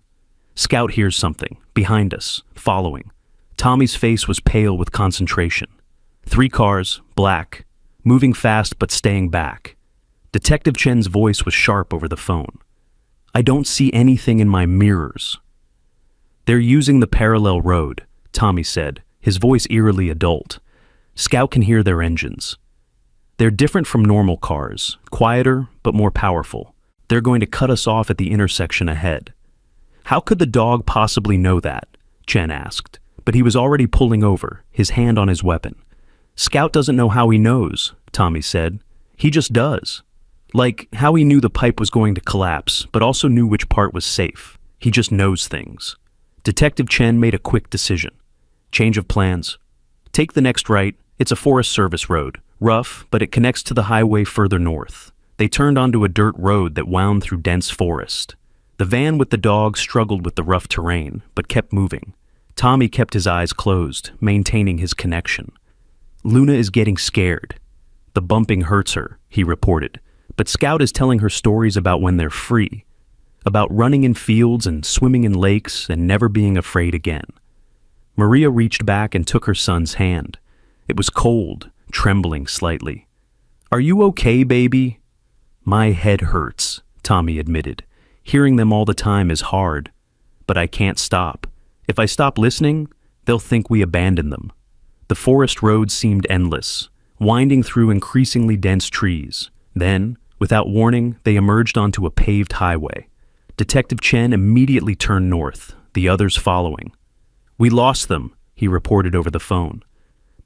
Scout hears something, behind us, following. Tommy's face was pale with concentration. 3 cars, black, moving fast but staying back. Detective Chen's voice was sharp over the phone. I don't see anything in my mirrors. They're using the parallel road, Tommy said, his voice eerily adult. Scout can hear their engines. They're different from normal cars, quieter but more powerful. They're going to cut us off at the intersection ahead. How could the dog possibly know that? Chen asked, but he was already pulling over, his hand on his weapon. Scout doesn't know how he knows, Tommy said. He just does. Like how he knew the pipe was going to collapse, but also knew which part was safe. He just knows things. Detective Chen made a quick decision. Change of plans. Take the next right. It's a Forest Service road. Rough, but it connects to the highway further north. They turned onto a dirt road that wound through dense forest. The van with the dog struggled with the rough terrain, but kept moving. Tommy kept his eyes closed, maintaining his connection. Luna is getting scared. The bumping hurts her, he reported, but Scout is telling her stories about when they're free, about running in fields and swimming in lakes and never being afraid again. Maria reached back and took her son's hand. It was cold, trembling slightly. Are you okay, baby? My head hurts, Tommy admitted. Hearing them all the time is hard, but I can't stop. If I stop listening, they'll think we abandoned them. The forest road seemed endless, winding through increasingly dense trees. Then, without warning, they emerged onto a paved highway. Detective Chen immediately turned north, the others following. We lost them, he reported over the phone.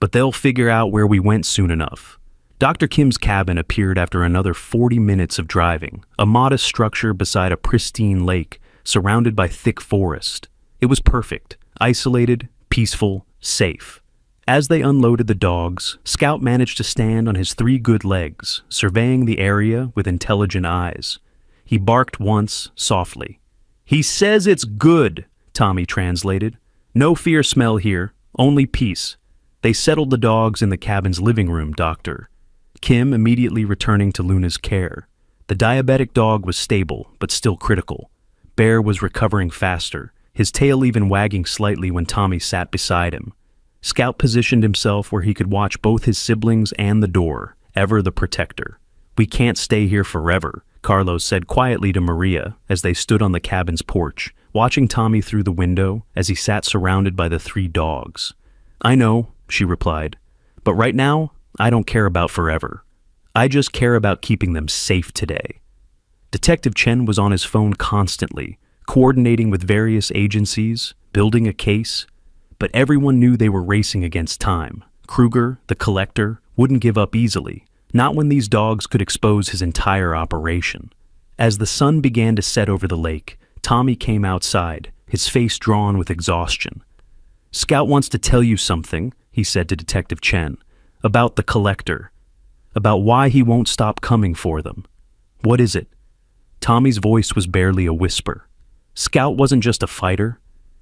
But they'll figure out where we went soon enough. Dr. Kim's cabin appeared after another 40 minutes of driving, a modest structure beside a pristine lake, surrounded by thick forest. It was perfect, isolated, peaceful, safe. As they unloaded the dogs, Scout managed to stand on his 3 good legs, surveying the area with intelligent eyes. He barked once, softly. "He says it's good," Tommy translated. "No fear smell here, only peace." They settled the dogs in the cabin's living room, Doctor. Kim immediately returning to Luna's care. The diabetic dog was stable, but still critical. Bear was recovering faster, his tail even wagging slightly when Tommy sat beside him. Scout positioned himself where he could watch both his siblings and the door, ever the protector. "We can't stay here forever," Carlos said quietly to Maria as they stood on the cabin's porch, watching Tommy through the window as he sat surrounded by the 3 dogs. "I know," she replied, "but right now, I don't care about forever. I just care about keeping them safe today." Detective Chen was on his phone constantly, coordinating with various agencies, building a case, but everyone knew they were racing against time. Kruger, the collector, wouldn't give up easily, not when these dogs could expose his entire operation. As the sun began to set over the lake, Tommy came outside, his face drawn with exhaustion. "Scout wants to tell you something," he said to Detective Chen, "about the collector, about why he won't stop coming for them." "What is it?" Tommy's voice was barely a whisper. Scout wasn't just a fighter.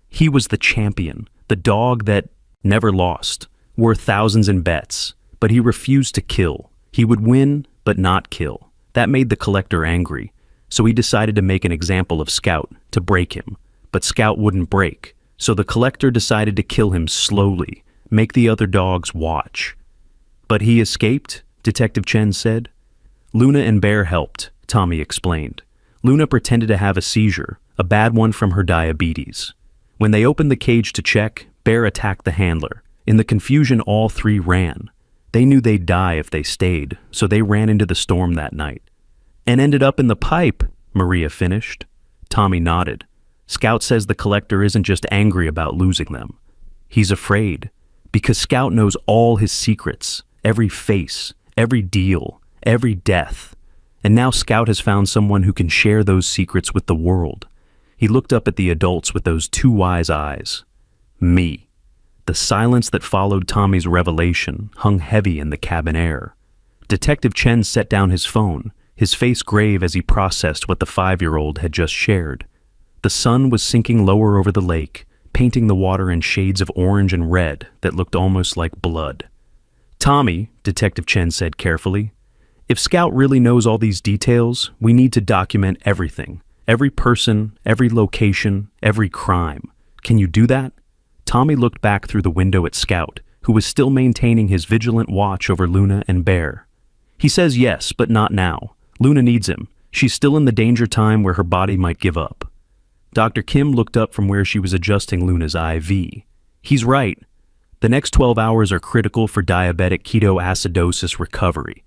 He was the champion, the dog that never lost, worth thousands in bets, but he refused to kill. He would win, but not kill. That made the collector angry, so he decided to make an example of Scout, to break him. But Scout wouldn't break, so the collector decided to kill him slowly, make the other dogs watch. "But he escaped," Detective Chen said. "Luna and Bear helped," Tommy explained. Luna pretended to have a seizure, a bad one from her diabetes. When they opened the cage to check, Bear attacked the handler. In the confusion, all 3 ran. They knew they'd die if they stayed, so they ran into the storm that night. "And ended up in the pipe," Maria finished. Tommy nodded. "Scout says the collector isn't just angry about losing them. He's afraid, because Scout knows all his secrets, every face, every deal, every death. And now Scout has found someone who can share those secrets with the world." He looked up at the adults with those 2 wise eyes. "Me." The silence that followed Tommy's revelation hung heavy in the cabin air. Detective Chen set down his phone, his face grave as he processed what the 5-year-old had just shared. The sun was sinking lower over the lake, painting the water in shades of orange and red that looked almost like blood. "Tommy," Detective Chen said carefully, "if Scout really knows all these details, we need to document everything. Every person, every location, every crime. Can you do that?" Tommy looked back through the window at Scout, who was still maintaining his vigilant watch over Luna and Bear. "He says yes, but not now. Luna needs him. She's still in the danger time where her body might give up." Dr. Kim looked up from where she was adjusting Luna's IV. "He's right. The next 12 hours are critical for diabetic ketoacidosis recovery.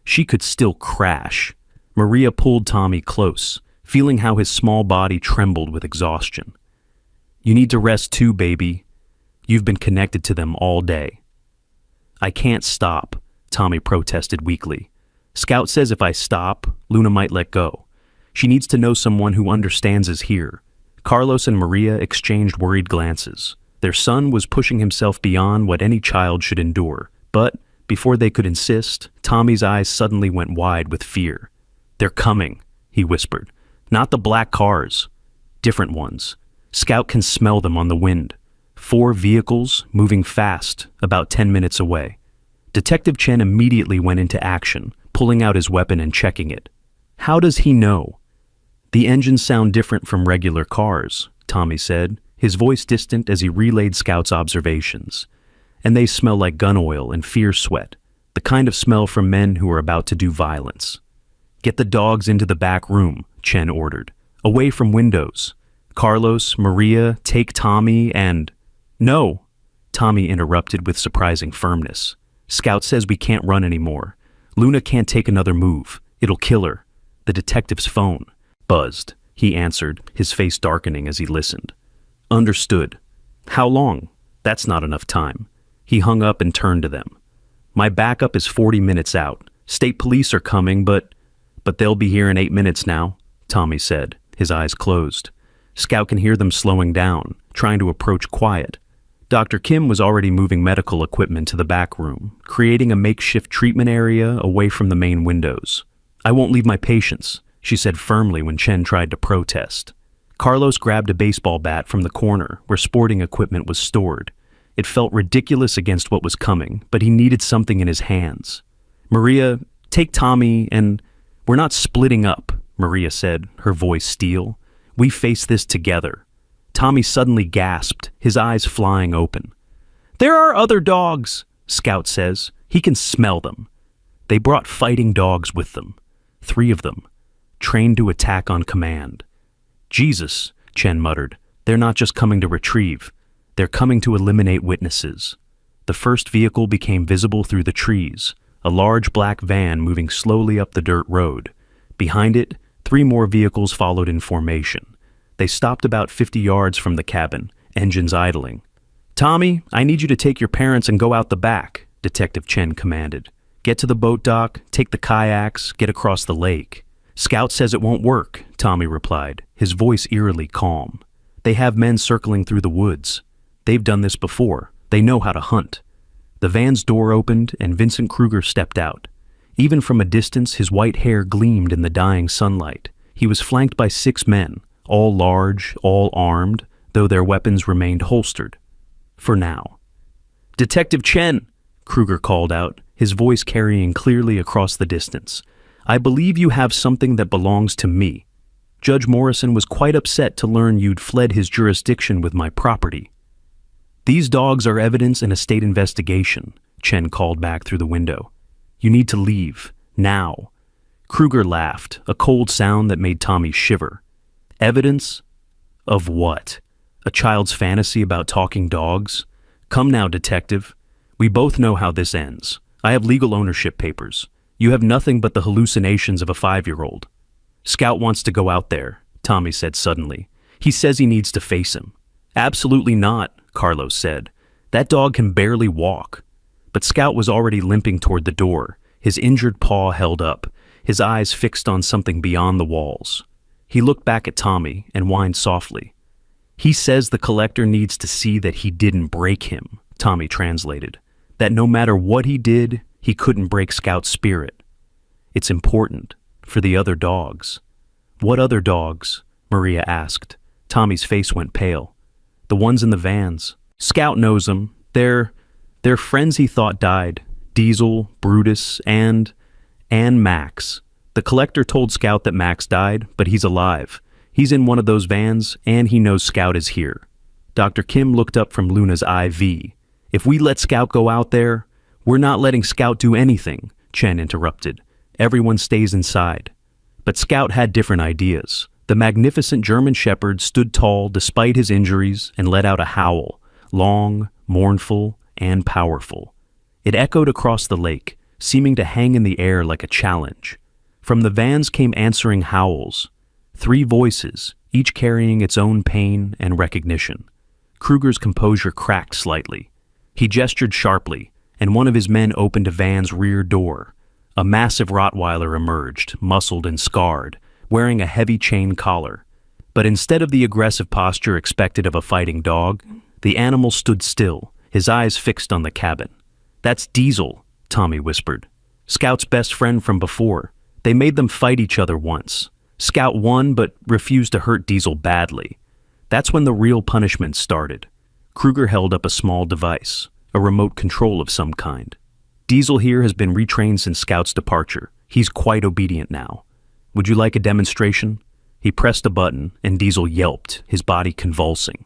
She could still crash." Maria pulled Tommy close, feeling how his small body trembled with exhaustion. "You need to rest too, baby. You've been connected to them all day." "I can't stop," Tommy protested weakly. "Scout says if I stop, Luna might let go. She needs to know someone who understands is here." Carlos and Maria exchanged worried glances. Their son was pushing himself beyond what any child should endure, but before they could insist, Tommy's eyes suddenly went wide with fear. "They're coming," he whispered. "Not the black cars. Different ones. Scout can smell them on the wind. 4 vehicles moving fast, about 10 minutes away." Detective Chen immediately went into action, pulling out his weapon and checking it. "How does he know?" "The engines sound different from regular cars," Tommy said, his voice distant as he relayed Scout's observations. "And they smell like gun oil and fear sweat, the kind of smell from men who are about to do violence." "Get the dogs into the back room," Chen ordered. "Away from windows. Carlos, Maria, take Tommy and—" "No," Tommy interrupted with surprising firmness. "Scout says we can't run anymore. Luna can't take another move. It'll kill her." The detective's phone buzzed. He answered, his face darkening as he listened. "Understood. How long? That's not enough time." He hung up and turned to them. "My backup is 40 minutes out. State police are coming, but they'll be here in 8 minutes now," Tommy said, his eyes closed. "Scout can hear them slowing down, trying to approach quiet. Dr. Kim was already moving medical equipment to the back room, creating a makeshift treatment area away from the main windows. "I won't leave my patients," she said firmly when Chen tried to protest. Carlos grabbed a baseball bat from the corner where sporting equipment was stored. It felt ridiculous against what was coming, but he needed something in his hands. "Maria, take Tommy and—" "We're not splitting up," Maria said, her voice steel. "We face this together." Tommy suddenly gasped, his eyes flying open. "There are other dogs," Scout says. "He can smell them." They brought fighting dogs with them. 3 of them, trained to attack on command. "Jesus," Chen muttered. "They're not just coming to retrieve. They're coming to eliminate witnesses." The first vehicle became visible through the trees, a large black van moving slowly up the dirt road. Behind it, 3 more vehicles followed in formation. They stopped about 50 yards from the cabin, engines idling. "Tommy, I need you to take your parents and go out the back," Detective Chen commanded. "Get to the boat dock, take the kayaks, get across the lake." "Scout says it won't work," Tommy replied, his voice eerily calm. "They have men circling through the woods. They've done this before. They know how to hunt." The van's door opened and Vincent Kruger stepped out. Even from a distance, his white hair gleamed in the dying sunlight. He was flanked by 6 men, all large, all armed, though their weapons remained holstered. For now. "Detective Chen," Kruger called out, his voice carrying clearly across the distance. "I believe you have something that belongs to me. Judge Morrison was quite upset to learn you'd fled his jurisdiction with my property." "These dogs are evidence in a state investigation," Chen called back through the window. "You need to leave, now." Kruger laughed, a cold sound that made Tommy shiver. "Evidence? Of what? A child's fantasy about talking dogs? Come now, detective. We both know how this ends. I have legal ownership papers. You have nothing but the hallucinations of a 5-year-old. Scout wants to go out there," Tommy said suddenly. "He says he needs to face him." "Absolutely not," Carlos said. "That dog can barely walk." But Scout was already limping toward the door, his injured paw held up, his eyes fixed on something beyond the walls. He looked back at Tommy and whined softly. "He says the collector needs to see that he didn't break him," Tommy translated. "That no matter what he did, he couldn't break Scout's spirit. It's important for the other dogs." "What other dogs?" Maria asked. Tommy's face went pale. "The ones in the vans. Scout knows them. They're friends he thought died. Diesel, Brutus, and Max. The collector told Scout that Max died, but he's alive. He's in one of those vans, and he knows Scout is here." Dr. Kim looked up from Luna's IV. "If we let Scout go out there—" "We're not letting Scout do anything," Chen interrupted. "Everyone stays inside." But Scout had different ideas. The magnificent German Shepherd stood tall despite his injuries and let out a howl, long, mournful, and powerful. It echoed across the lake, seeming to hang in the air like a challenge. From the vans came answering howls. 3 voices, each carrying its own pain and recognition. Kruger's composure cracked slightly. He gestured sharply, and one of his men opened a van's rear door. A massive Rottweiler emerged, muscled and scarred, wearing a heavy chain collar. But instead of the aggressive posture expected of a fighting dog, the animal stood still, his eyes fixed on the cabin. "That's Diesel," Tommy whispered. "Scout's best friend from before. They made them fight each other once. Scout won, but refused to hurt Diesel badly. That's when the real punishment started." Kruger held up a small device, a remote control of some kind. "Diesel here has been retrained since Scout's departure. He's quite obedient now. Would you like a demonstration?" He pressed a button, and Diesel yelped, his body convulsing.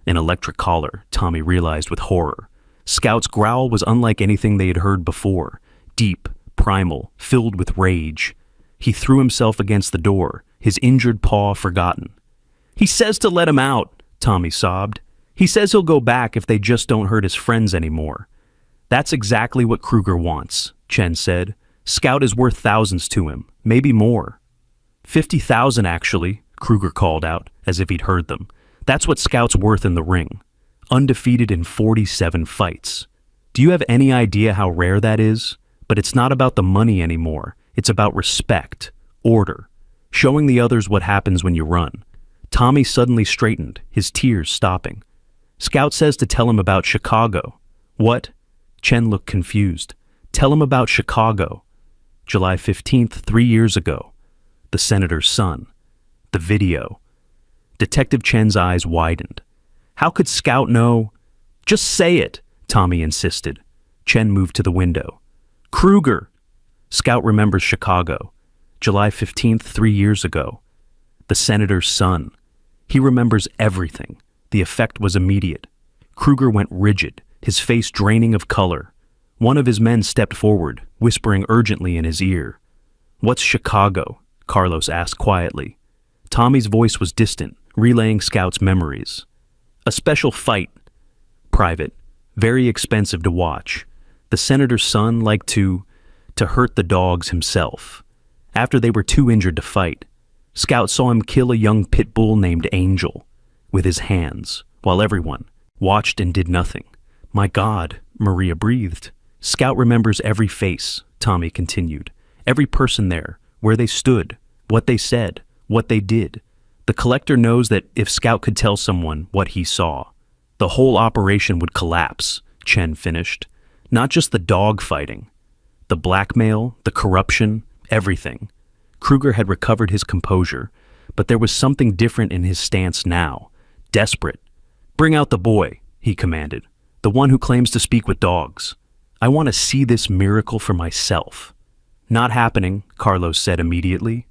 An electric collar, Tommy realized with horror. Scout's growl was unlike anything they had heard before, deep, primal, filled with rage. He threw himself against the door, his injured paw forgotten. "He says to let him out," Tommy sobbed. "He says he'll go back if they just don't hurt his friends anymore." "That's exactly what Kruger wants," Chen said. "Scout is worth thousands to him, maybe more." 50,000 actually, Kruger called out, as if he'd heard them. "That's what Scout's worth in the ring. Undefeated in 47 fights. Do you have any idea how rare that is? But it's not about the money anymore. It's about respect, order, showing the others what happens when you run." Tommy suddenly straightened, his tears stopping. Scout says to tell him about Chicago. What? Chen looked confused. Tell him about Chicago. July 15th, 3 years ago. The senator's son. The video. Detective Chen's eyes widened. How could Scout know? Just say it, Tommy insisted. Chen moved to the window. Kruger. Scout remembers Chicago. July 15th, 3 years ago. The senator's son. He remembers everything. The effect was immediate. Kruger went rigid, his face draining of color. One of his men stepped forward, whispering urgently in his ear. What's Chicago? Carlos asked quietly. Tommy's voice was distant, relaying Scout's memories. A special fight. Private. Very expensive to watch. The senator's son liked to hurt the dogs himself. After they were too injured to fight, Scout saw him kill a young pit bull named Angel with his hands, while everyone watched and did nothing. My God, Maria breathed. Scout remembers every face, Tommy continued. Every person there, where they stood, what they said, what they did. The collector knows that if Scout could tell someone what he saw, the whole operation would collapse, Chen finished. Not just the dog fighting. The blackmail, the corruption, everything. Kruger had recovered his composure, but there was something different in his stance now. Desperate. Bring out the boy, he commanded. The one who claims to speak with dogs. I want to see this miracle for myself. Not happening, Carlos said immediately.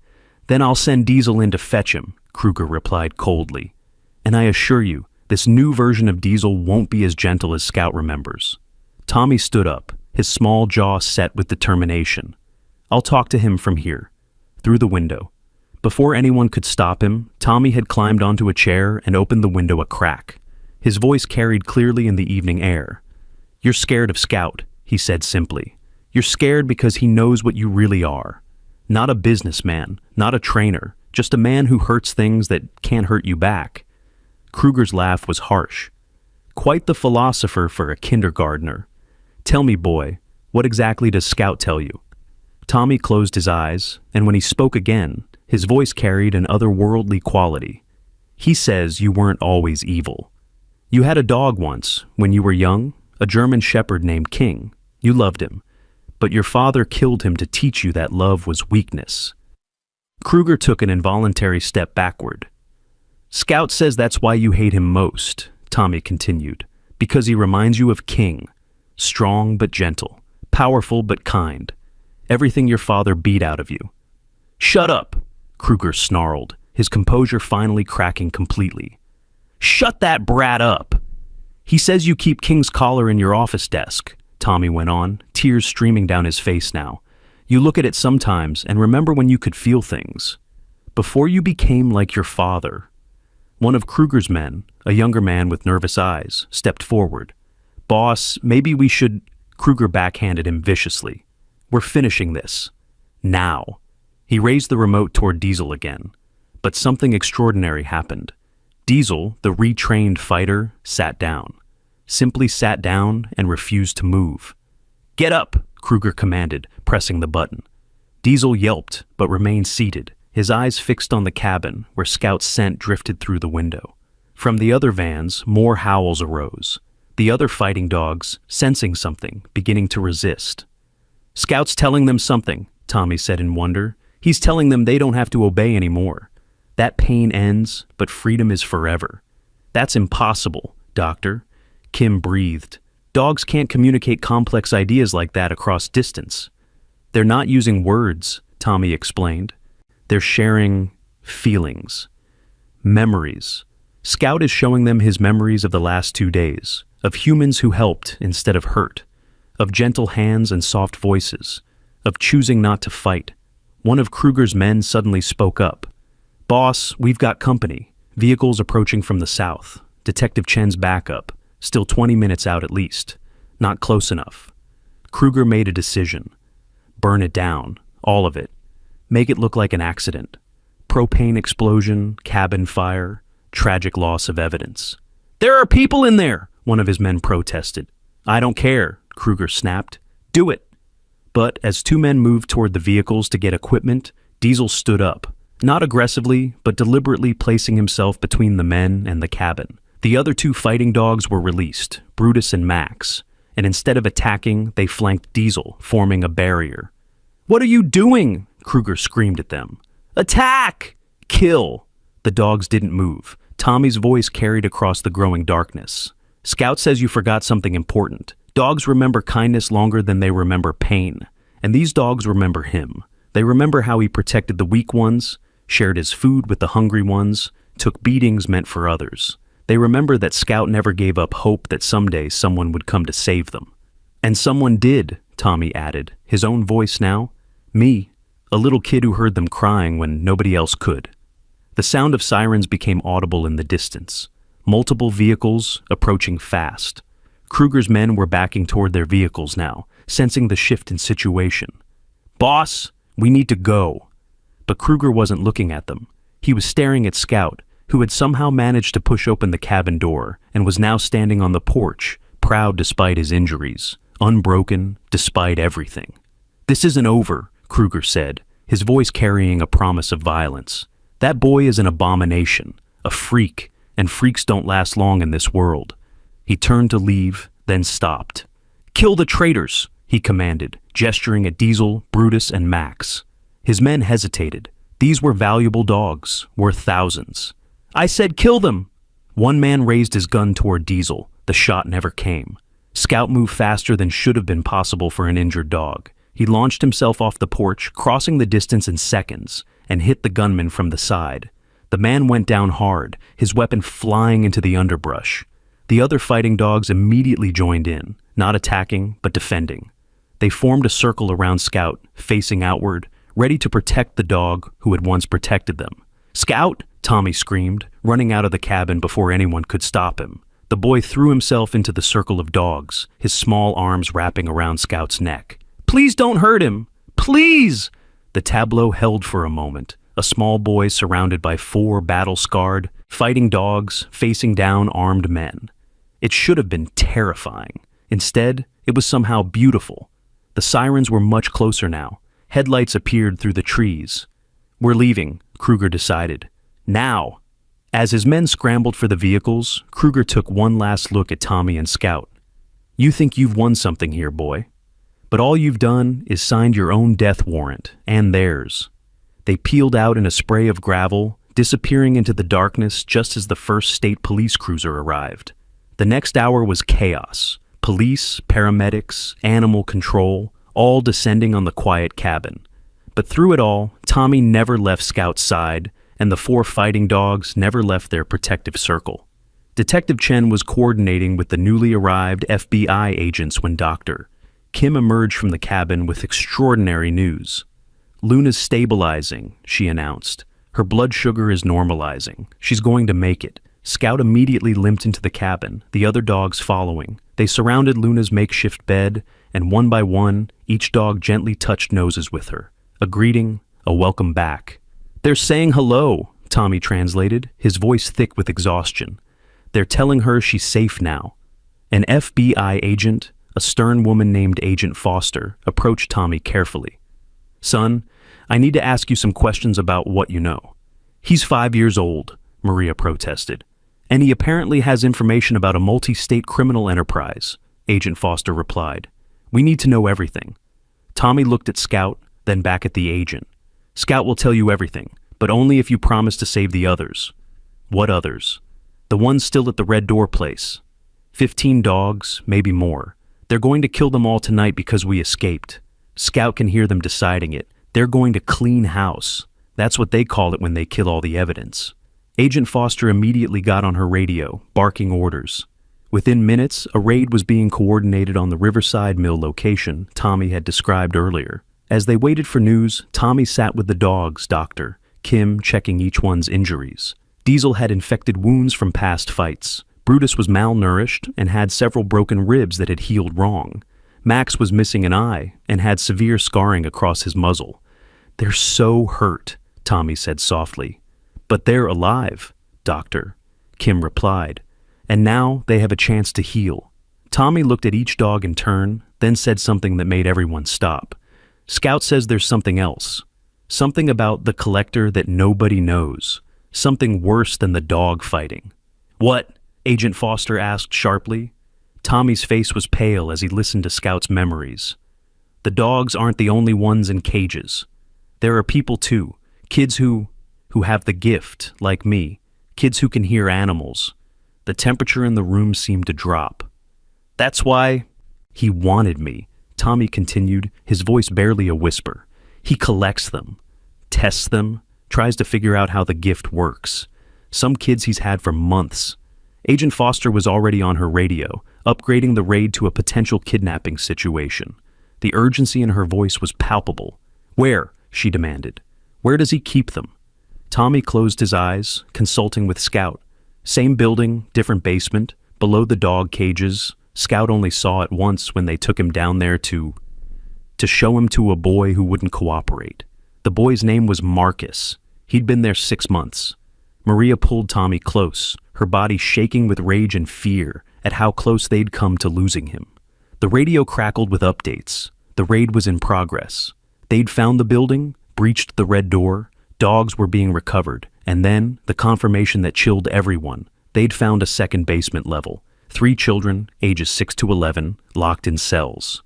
Then I'll send Diesel in to fetch him, Kruger replied coldly. And I assure you, this new version of Diesel won't be as gentle as Scout remembers. Tommy stood up, his small jaw set with determination. I'll talk to him from here, through the window. Before anyone could stop him, Tommy had climbed onto a chair and opened the window a crack. His voice carried clearly in the evening air. You're scared of Scout, he said simply. You're scared because he knows what you really are. Not a businessman, not a trainer, just a man who hurts things that can't hurt you back. Kruger's laugh was harsh. Quite the philosopher for a kindergartner. Tell me, boy, what exactly does Scout tell you? Tommy closed his eyes, and when he spoke again, his voice carried an otherworldly quality. He says you weren't always evil. You had a dog once, when you were young, a German shepherd named King. You loved him, but your father killed him to teach you that love was weakness. Kruger took an involuntary step backward. Scout says that's why you hate him most, Tommy continued, because he reminds you of King. Strong but gentle, powerful but kind. Everything your father beat out of you. Shut up, Kruger snarled, his composure finally cracking completely. Shut that brat up! He says you keep King's collar in your office desk, Tommy went on, tears streaming down his face now. You look at it sometimes and remember when you could feel things. Before you became like your father. One of Kruger's men, a younger man with nervous eyes, stepped forward. Boss, maybe we should... Kruger backhanded him viciously. We're finishing this. Now. He raised the remote toward Diesel again. But something extraordinary happened. Diesel, the retrained fighter, sat down. Simply sat down and refused to move. Get up, Kruger commanded, pressing the button. Diesel yelped, but remained seated, his eyes fixed on the cabin where Scout's scent drifted through the window. From the other vans, more howls arose. The other fighting dogs, sensing something, beginning to resist. Scout's telling them something, Tommy said in wonder. He's telling them they don't have to obey anymore. That pain ends, but freedom is forever. That's impossible, Doctor. Kim breathed. Dogs can't communicate complex ideas like that across distance. They're not using words, Tommy explained. They're sharing feelings, memories. Scout is showing them his memories of the last 2 days, of humans who helped instead of hurt, of gentle hands and soft voices, of choosing not to fight. One of Kruger's men suddenly spoke up. Boss, we've got company. Vehicles approaching from the south. Detective Chen's backup. Still 20 minutes out at least. Not close enough. Kruger made a decision. Burn it down. All of it. Make it look like an accident. Propane explosion, cabin fire, tragic loss of evidence. There are people in there, one of his men protested. I don't care, Kruger snapped. Do it. But as 2 men moved toward the vehicles to get equipment, Diesel stood up. Not aggressively, but deliberately placing himself between the men and the cabin. The other two fighting dogs were released, Brutus and Max, and instead of attacking, they flanked Diesel, forming a barrier. "What are you doing?" Kruger screamed at them. "Attack! Kill!" The dogs didn't move. Tommy's voice carried across the growing darkness. "Scout says you forgot something important. Dogs remember kindness longer than they remember pain. And these dogs remember him. They remember how he protected the weak ones, shared his food with the hungry ones, took beatings meant for others. They remember that Scout never gave up hope that someday someone would come to save them. And someone did," Tommy added, his own voice now. "Me, a little kid who heard them crying when nobody else could." The sound of sirens became audible in the distance. Multiple vehicles approaching fast. Kruger's men were backing toward their vehicles now, sensing the shift in situation. "Boss, we need to go." But Kruger wasn't looking at them. He was staring at Scout, who had somehow managed to push open the cabin door and was now standing on the porch, proud despite his injuries, unbroken despite everything. "This isn't over," Kruger said, his voice carrying a promise of violence. "That boy is an abomination, a freak, and freaks don't last long in this world." He turned to leave, then stopped. "Kill the traitors," he commanded, gesturing at Diesel, Brutus, and Max. His men hesitated. These were valuable dogs, worth thousands. "I said kill them!" One man raised his gun toward Diesel. The shot never came. Scout moved faster than should have been possible for an injured dog. He launched himself off the porch, crossing the distance in seconds, and hit the gunman from the side. The man went down hard, his weapon flying into the underbrush. The other fighting dogs immediately joined in, not attacking, but defending. They formed a circle around Scout, facing outward, ready to protect the dog who had once protected them. "Scout!" Tommy screamed, running out of the cabin before anyone could stop him. The boy threw himself into the circle of dogs, his small arms wrapping around Scout's neck. "Please don't hurt him! Please!" The tableau held for a moment, a small boy surrounded by 4 battle-scarred, fighting dogs facing down armed men. It should have been terrifying. Instead, it was somehow beautiful. The sirens were much closer now. Headlights appeared through the trees. "We're leaving," Kruger decided. "Now!" As his men scrambled for the vehicles, Kruger took one last look at Tommy and Scout. "You think you've won something here, boy. But all you've done is signed your own death warrant, and theirs." They peeled out in a spray of gravel, disappearing into the darkness just as the first state police cruiser arrived. The next hour was chaos. Police, paramedics, animal control, all descending on the quiet cabin. But through it all, Tommy never left Scout's side, and the 4 fighting dogs never left their protective circle. Detective Chen was coordinating with the newly arrived FBI agents when Dr. Kim emerged from the cabin with extraordinary news. "Luna's stabilizing," she announced. "Her blood sugar is normalizing. She's going to make it." Scout immediately limped into the cabin, the other dogs following. They surrounded Luna's makeshift bed, and one by one, each dog gently touched noses with her. A greeting, a welcome back. "They're saying hello," Tommy translated, his voice thick with exhaustion. "They're telling her she's safe now." An FBI agent, a stern woman named Agent Foster, approached Tommy carefully. "Son, I need to ask you some questions about what you know." "He's 5 years old," Maria protested. "And he apparently has information about a multi-state criminal enterprise," Agent Foster replied. "We need to know everything." Tommy looked at Scout, then back at the agent. "Scout will tell you everything, but only if you promise to save the others." "What others?" "The ones still at the Red Door place. 15 dogs, maybe more. They're going to kill them all tonight because we escaped." Scout can hear them deciding it. They're going to clean house. That's what they call it when they kill all the evidence. Agent Foster immediately got on her radio, barking orders. Within minutes, a raid was being coordinated on the Riverside Mill location Tommy had described earlier. As they waited for news, Tommy sat with the dogs, Dr. Kim checking each one's injuries. Diesel had infected wounds from past fights. Brutus was malnourished and had several broken ribs that had healed wrong. Max was missing an eye and had severe scarring across his muzzle. "They're so hurt," Tommy said softly. "But they're alive, Doctor," Kim replied. "And now they have a chance to heal." Tommy looked at each dog in turn, then said something that made everyone stop. "Scout says there's something else. Something about the collector that nobody knows. Something worse than the dog fighting." "What?" Agent Foster asked sharply. Tommy's face was pale as he listened to Scout's memories. The dogs aren't the only ones in cages. There are people too, kids who have the gift, like me, kids who can hear animals. The temperature in the room seemed to drop. That's why he wanted me, Tommy continued, his voice barely a whisper. He collects them, tests them, tries to figure out how the gift works. Some kids he's had for months. Agent Foster was already on her radio, upgrading the raid to a potential kidnapping situation. The urgency in her voice was palpable. Where? She demanded. Where does he keep them? Tommy closed his eyes, consulting with Scout. Same building, different basement, below the dog cages. Scout only saw it once when they took him down there to show him to a boy who wouldn't cooperate. The boy's name was Marcus. He'd been there 6 months. Maria pulled Tommy close, her body shaking with rage and fear at how close they'd come to losing him. The radio crackled with updates. The raid was in progress. They'd found the building, breached the red door, dogs were being recovered, and then the confirmation that chilled everyone. They'd found a second basement level. 3 children, ages 6 to 11, locked in cells.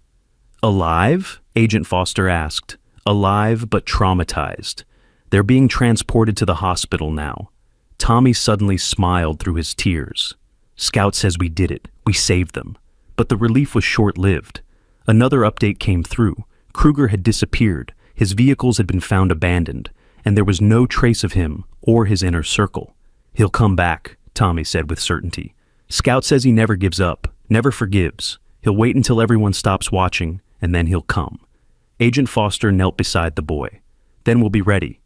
Alive? Agent Foster asked. Alive but traumatized. They're being transported to the hospital now. Tommy suddenly smiled through his tears. Scout says we did it. We saved them. But the relief was short-lived. Another update came through. Kruger had disappeared. His vehicles had been found abandoned, and there was no trace of him or his inner circle. He'll come back, Tommy said with certainty. Scout says he never gives up, never forgives. He'll wait until everyone stops watching, and then he'll come. Agent Foster knelt beside the boy. Then we'll be ready.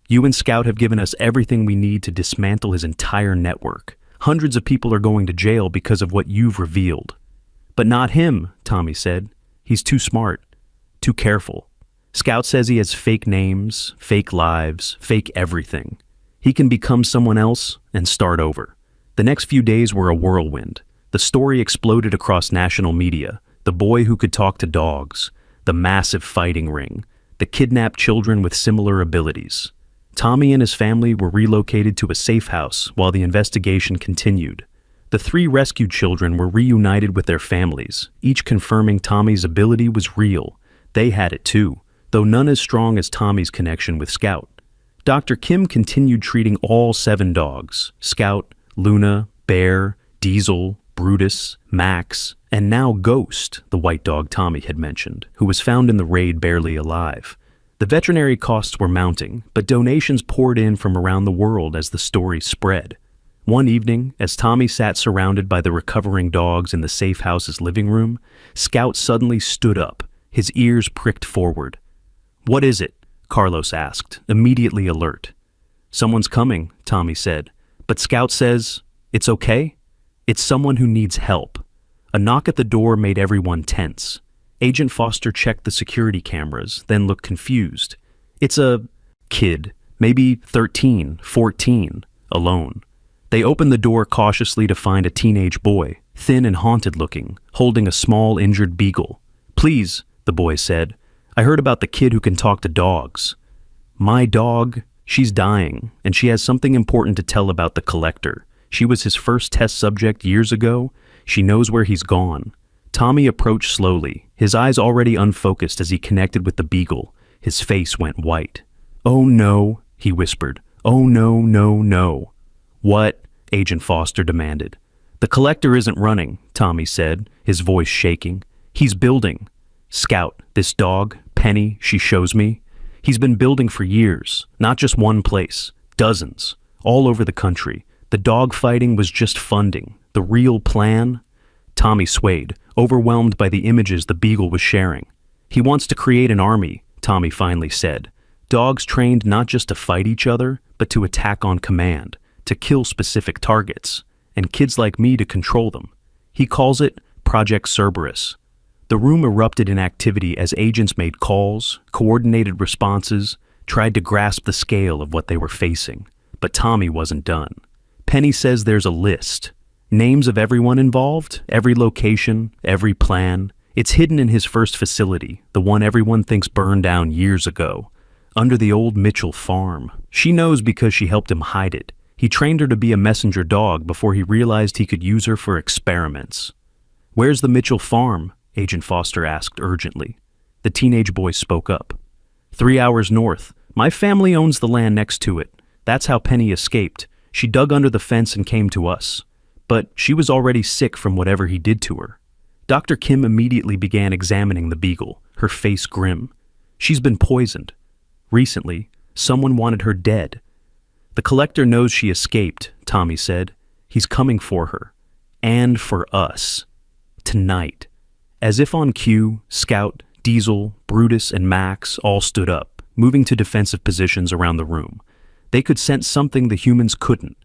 You and Scout have given us everything we need to dismantle his entire network. Hundreds of people are going to jail because of what you've revealed. But not him, Tommy said. He's too smart, too careful. Scout says he has fake names, fake lives, fake everything. He can become someone else and start over. The next few days were a whirlwind. The story exploded across national media. The boy who could talk to dogs, the massive fighting ring, the kidnapped children with similar abilities. Tommy and his family were relocated to a safe house while the investigation continued. The 3 rescued children were reunited with their families, each confirming Tommy's ability was real. They had it too, though none as strong as Tommy's connection with Scout. Dr. Kim continued treating all 7 dogs, Scout, Luna, Bear, Diesel, Brutus, Max, and now Ghost, the white dog Tommy had mentioned, who was found in the raid barely alive. The veterinary costs were mounting, but donations poured in from around the world as the story spread. One evening, as Tommy sat surrounded by the recovering dogs in the safe house's living room, Scout suddenly stood up, his ears pricked forward. "What is it?" Carlos asked, immediately alert. "Someone's coming," Tommy said, but Scout says, "It's okay? It's someone who needs help." A knock at the door made everyone tense. Agent Foster checked the security cameras, then looked confused. It's a kid, maybe 13, 14, alone. They opened the door cautiously to find a teenage boy, thin and haunted-looking, holding a small injured beagle. "Please," the boy said, "I heard about the kid who can talk to dogs." "My dog, she's dying, and she has something important to tell about the collector. She was his first test subject years ago. She knows where he's gone." Tommy approached slowly, his eyes already unfocused as he connected with the beagle. His face went white. "Oh no," he whispered. "Oh no, no, no." "What?" Agent Foster demanded. "The collector isn't running," Tommy said, his voice shaking. "He's building. Scout, this dog, Penny, she shows me. He's been building for years, not just one place, dozens, all over the country. The dog fighting was just funding. The real plan?" Tommy swayed, overwhelmed by the images the beagle was sharing. "He wants to create an army," Tommy finally said. "Dogs trained not just to fight each other, but to attack on command, to kill specific targets, and kids like me to control them. He calls it Project Cerberus." The room erupted in activity as agents made calls, coordinated responses, tried to grasp the scale of what they were facing. But Tommy wasn't done. "Penny says there's a list. Names of everyone involved, every location, every plan. It's hidden in his first facility, the one everyone thinks burned down years ago, under the old Mitchell farm. She knows because she helped him hide it. He trained her to be a messenger dog before he realized he could use her for experiments. "Where's the Mitchell farm?" Agent Foster asked urgently. The teenage boy spoke up. 3 hours north. My family owns the land next to it. That's how Penny escaped. She dug under the fence and came to us. But she was already sick from whatever he did to her." Dr. Kim immediately began examining the beagle, her face grim. "She's been poisoned. Recently, someone wanted her dead." "The collector knows she escaped," Tommy said. "He's coming for her. And for us. Tonight." As if on cue, Scout, Diesel, Brutus, and Max all stood up, moving to defensive positions around the room. They could sense something the humans couldn't.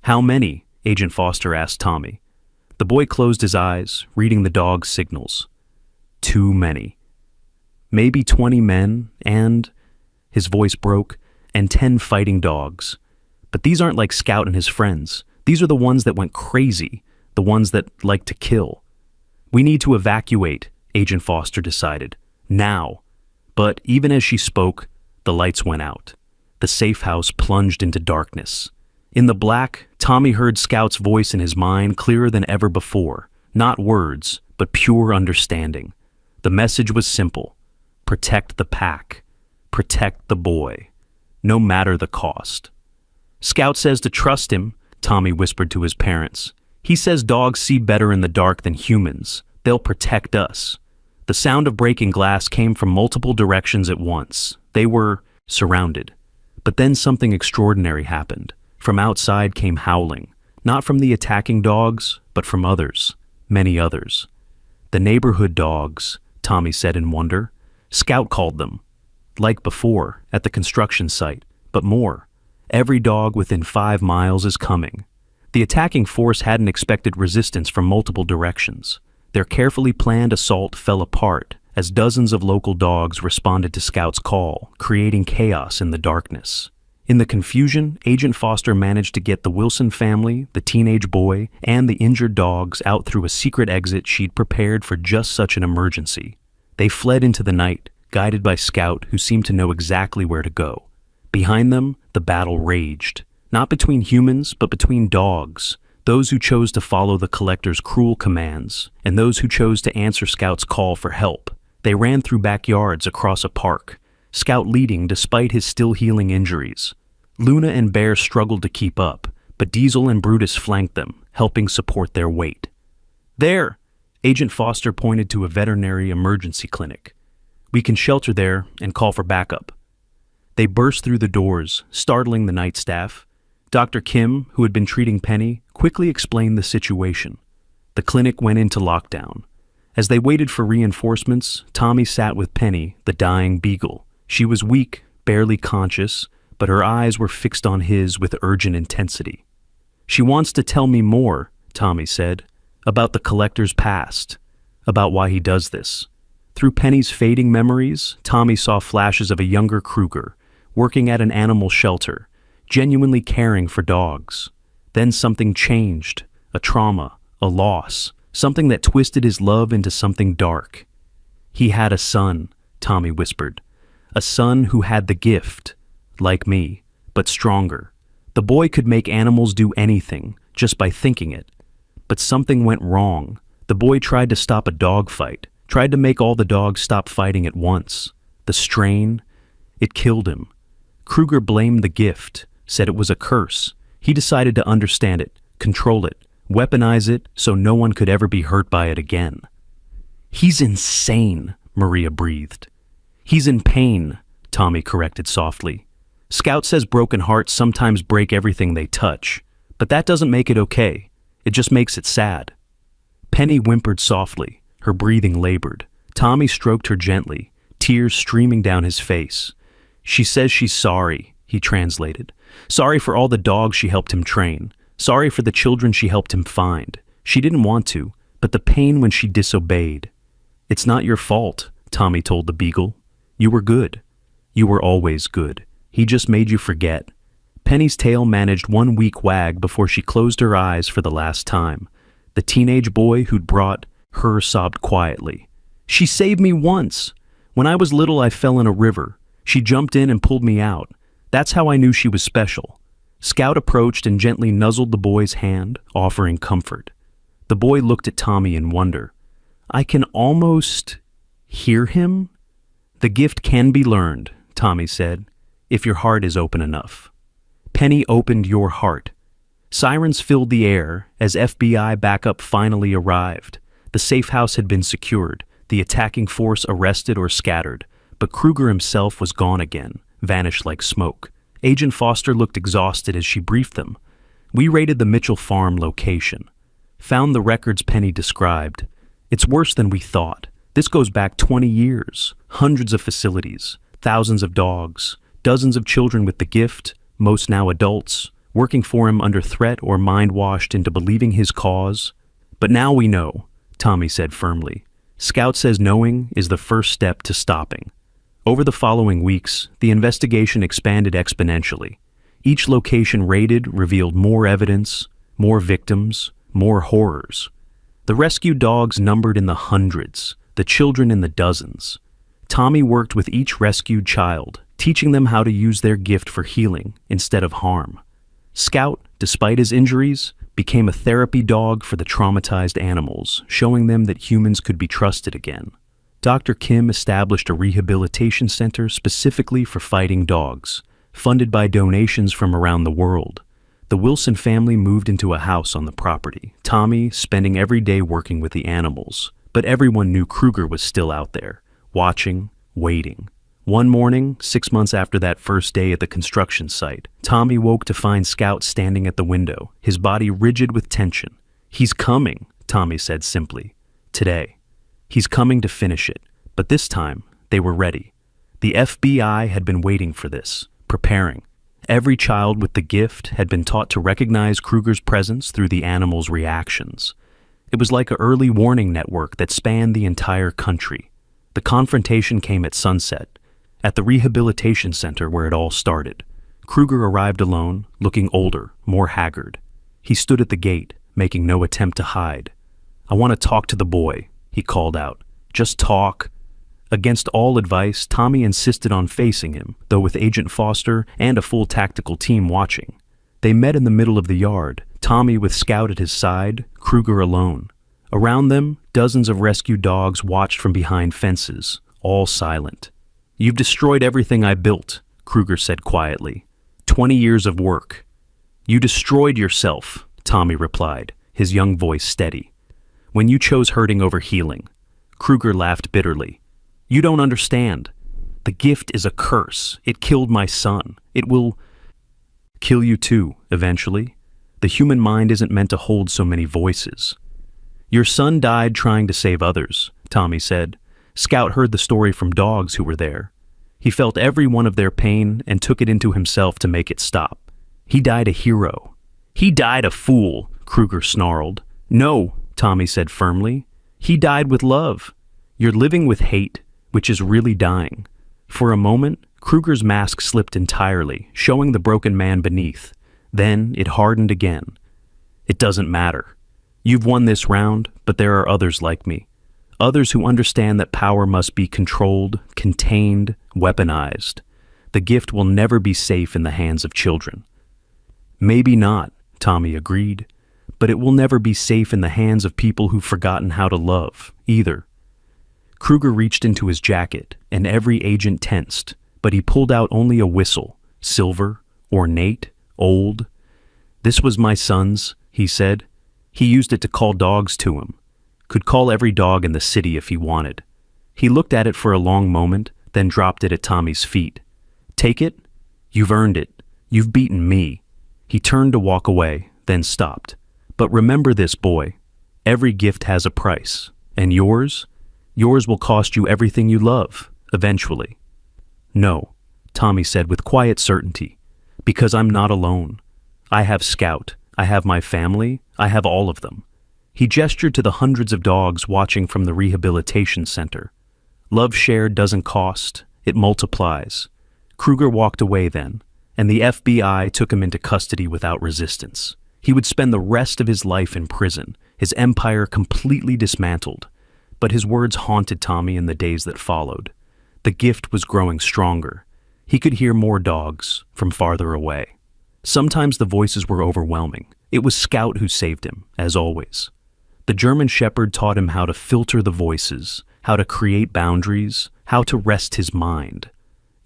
"How many?" Agent Foster asked Tommy. The boy closed his eyes, reading the dog's signals. "Too many. Maybe 20 men and," his voice broke, "and 10 fighting dogs. But these aren't like Scout and his friends. These are the ones that went crazy, the ones that like to kill. We need to evacuate," Agent Foster decided. "Now." But even as she spoke, the lights went out. The safe house plunged into darkness. In the black, Tommy heard Scout's voice in his mind clearer than ever before. Not words, but pure understanding. The message was simple. Protect the pack. Protect the boy. No matter the cost. "Scout says to trust him," Tommy whispered to his parents. "He says dogs see better in the dark than humans. They'll protect us." The sound of breaking glass came from multiple directions at once. They were surrounded. But then something extraordinary happened. From outside came howling, not from the attacking dogs, but from others, many others. "The neighborhood dogs," Tommy said in wonder. Scout called them. Like before, at the construction site, but more. Every dog within 5 miles is coming. The attacking force hadn't expected resistance from multiple directions. Their carefully planned assault fell apart as dozens of local dogs responded to Scout's call, creating chaos in the darkness. In the confusion, Agent Foster managed to get the Wilson family, the teenage boy, and the injured dogs out through a secret exit she'd prepared for just such an emergency. They fled into the night, guided by Scout, who seemed to know exactly where to go. Behind them, the battle raged, not between humans, but between dogs, those who chose to follow the collector's cruel commands, and those who chose to answer Scout's call for help. They ran through backyards across a park, Scout leading despite his still healing injuries. Luna and Bear struggled to keep up, but Diesel and Brutus flanked them, helping support their weight. "There!" Agent Foster pointed to a veterinary emergency clinic. "We can shelter there and call for backup." They burst through the doors, startling the night staff. Dr. Kim, who had been treating Penny, quickly explained the situation. The clinic went into lockdown. As they waited for reinforcements, Tommy sat with Penny, the dying beagle. She was weak, barely conscious, but her eyes were fixed on his with urgent intensity. "She wants to tell me more," Tommy said, "about the collector's past, about why he does this." Through Penny's fading memories, Tommy saw flashes of a younger Kruger, working at an animal shelter, genuinely caring for dogs. Then something changed, a trauma, a loss, something that twisted his love into something dark. "He had a son," Tommy whispered. "A son who had the gift, like me, but stronger. The boy could make animals do anything, just by thinking it. But something went wrong. The boy tried to stop a dog fight, tried to make all the dogs stop fighting at once. The strain, it killed him. Kruger blamed the gift, said it was a curse. He decided to understand it, control it, weaponize it so no one could ever be hurt by it again." "He's insane," Maria breathed. "He's in pain," Tommy corrected softly. "Scout says broken hearts sometimes break everything they touch, but that doesn't make it okay. It just makes it sad." Penny whimpered softly, her breathing labored. Tommy stroked her gently, tears streaming down his face. "She says she's sorry," he translated. "Sorry for all the dogs she helped him train. Sorry for the children she helped him find. She didn't want to, but the pain when she disobeyed." "It's not your fault," Tommy told the beagle. "You were good. You were always good. He just made you forget." Penny's tail managed one weak wag before she closed her eyes for the last time. The teenage boy who'd brought her sobbed quietly. "She saved me once. When I was little, I fell in a river. She jumped in and pulled me out. That's how I knew she was special. Scout approached and gently nuzzled the boy's hand, offering comfort. The boy looked at Tommy in wonder. "I can almost hear him?" "The gift can be learned," Tommy said, "if your heart is open enough." Penny opened your heart. Sirens filled the air as FBI backup finally arrived. The safe house had been secured, the attacking force arrested or scattered, but Kruger himself was gone again, vanished like smoke. Agent Foster looked exhausted as she briefed them. "We raided the Mitchell farm location. Found the records Penny described. It's worse than we thought. This goes back 20 years. Hundreds of facilities, thousands of dogs, dozens of children with the gift, most now adults, working for him under threat or mind-washed into believing his cause. But now we know," Tommy said firmly. "Scout says knowing is the first step to stopping." Over the following weeks, the investigation expanded exponentially. Each location raided revealed more evidence, more victims, more horrors. The rescued dogs numbered in the hundreds, the children in the dozens. Tommy worked with each rescued child, teaching them how to use their gift for healing instead of harm. Scout, despite his injuries, became a therapy dog for the traumatized animals, showing them that humans could be trusted again. Dr. Kim established a rehabilitation center specifically for fighting dogs, funded by donations from around the world. The Wilson family moved into a house on the property, Tommy spending every day working with the animals. But everyone knew Kruger was still out there, watching, waiting. One morning, 6 months after that first day at the construction site, Tommy woke to find Scout standing at the window, his body rigid with tension. "He's coming," Tommy said simply. "Today. He's coming to finish it." But this time, they were ready. The FBI had been waiting for this, preparing. Every child with the gift had been taught to recognize Kruger's presence through the animals' reactions. It was like an early warning network that spanned the entire country. The confrontation came at sunset, at the rehabilitation center where it all started. Kruger arrived alone, looking older, more haggard. He stood at the gate, making no attempt to hide. "I want to talk to the boy," he called out. "Just talk." Against all advice, Tommy insisted on facing him, though with Agent Foster and a full tactical team watching. They met in the middle of the yard, Tommy with Scout at his side, Kruger alone. Around them, dozens of rescue dogs watched from behind fences, all silent. "You've destroyed everything I built," Kruger said quietly. 20 years of work." "You destroyed yourself," Tommy replied, his young voice steady. "When you chose hurting over healing." Kruger laughed bitterly. "You don't understand. The gift is a curse. It killed my son. It will kill you too, eventually. The human mind isn't meant to hold so many voices." "Your son died trying to save others," Tommy said. Scout heard the story from dogs who were there. He felt every one of their pain and took it into himself to make it stop. "He died a hero." "He died a fool," Kruger snarled. "No," Tommy said firmly. "He died with love. You're living with hate, which is really dying." For a moment, Kruger's mask slipped entirely, showing the broken man beneath. Then it hardened again. "It doesn't matter. You've won this round, but there are others like me. Others who understand that power must be controlled, contained, weaponized. The gift will never be safe in the hands of children." "Maybe not," Tommy agreed, "but it will never be safe in the hands of people who've forgotten how to love, either." Kruger reached into his jacket, and every agent tensed, but he pulled out only a whistle, silver, ornate, old. "This was my son's," he said. "He used it to call dogs to him. Could call every dog in the city if he wanted." He looked at it for a long moment, then dropped it at Tommy's feet. "Take it? You've earned it. You've beaten me." He turned to walk away, then stopped. "But remember this, boy. Every gift has a price. And yours? Yours will cost you everything you love, eventually." "No," Tommy said with quiet certainty, "because I'm not alone. I have Scout. I have my family. I have all of them." He gestured to the hundreds of dogs watching from the rehabilitation center. "Love shared doesn't cost. It multiplies." Kruger walked away then, and the FBI took him into custody without resistance. He would spend the rest of his life in prison, his empire completely dismantled. But his words haunted Tommy in the days that followed. The gift was growing stronger. He could hear more dogs from farther away. Sometimes the voices were overwhelming. It was Scout who saved him, as always. The German Shepherd taught him how to filter the voices, how to create boundaries, how to rest his mind.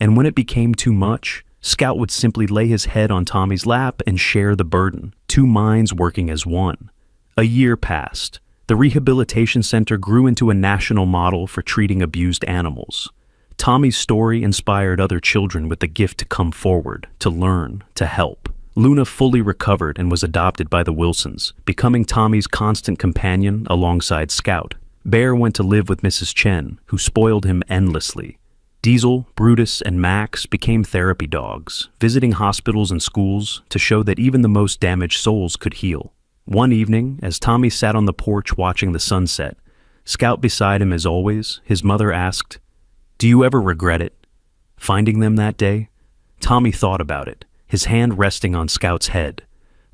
And when it became too much, Scout would simply lay his head on Tommy's lap and share the burden, two minds working as one. A year passed. The rehabilitation center grew into a national model for treating abused animals. Tommy's story inspired other children with the gift to come forward, to learn, to help. Luna fully recovered and was adopted by the Wilsons, becoming Tommy's constant companion alongside Scout. Bear went to live with Mrs. Chen, who spoiled him endlessly. Diesel, Brutus, and Max became therapy dogs, visiting hospitals and schools to show that even the most damaged souls could heal. One evening, as Tommy sat on the porch watching the sunset, Scout beside him as always, his mother asked, "Do you ever regret it? Finding them that day?" Tommy thought about it, his hand resting on Scout's head.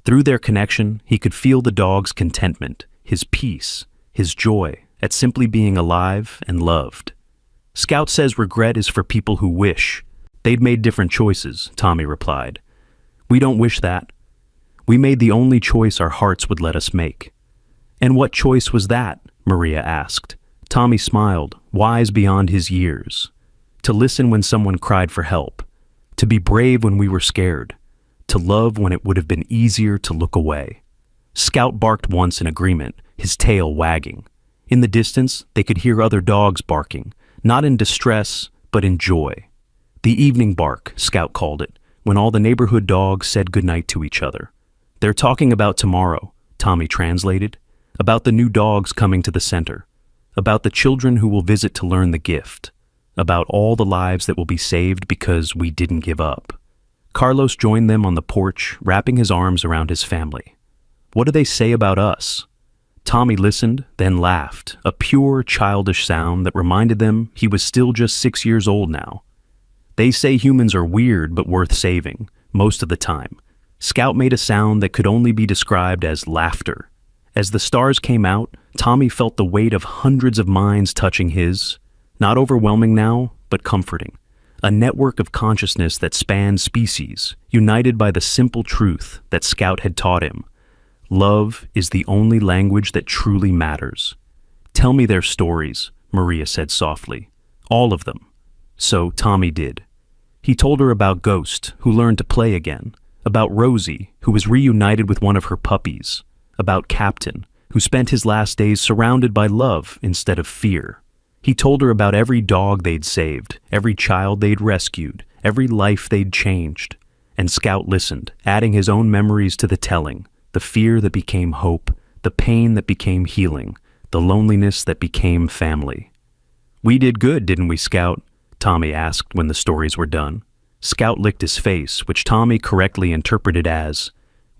Through their connection, he could feel the dog's contentment, his peace, his joy at simply being alive and loved. Scout says regret is for people who wish. They'd made different choices, Tommy replied. We don't wish that. We made the only choice our hearts would let us make. And what choice was that? Maria asked. Tommy smiled, wise beyond his years. To listen when someone cried for help. To be brave when we were scared. To love when it would have been easier to look away. Scout barked once in agreement, his tail wagging. In the distance, they could hear other dogs barking, not in distress, but in joy. The evening bark, Scout called it, when all the neighborhood dogs said goodnight to each other. They're talking about tomorrow, Tommy translated, about the new dogs coming to the center, about the children who will visit to learn the gift, about all the lives that will be saved because we didn't give up. Carlos joined them on the porch, wrapping his arms around his family. What do they say about us? Tommy listened, then laughed, a pure, childish sound that reminded them he was still just 6 years old now. They say humans are weird but worth saving, most of the time. Scout made a sound that could only be described as laughter. As the stars came out, Tommy felt the weight of hundreds of minds touching his, not overwhelming now, but comforting. A network of consciousness that spanned species, united by the simple truth that Scout had taught him. Love is the only language that truly matters. Tell me their stories, Maria said softly. All of them. So Tommy did. He told her about Ghost, who learned to play again, about Rosie, who was reunited with one of her puppies, about Captain, who spent his last days surrounded by love instead of fear. He told her about every dog they'd saved, every child they'd rescued, every life they'd changed. And Scout listened, adding his own memories to the telling, the fear that became hope, the pain that became healing, the loneliness that became family. We did good, didn't we, Scout? Tommy asked when the stories were done. Scout licked his face, which Tommy correctly interpreted as,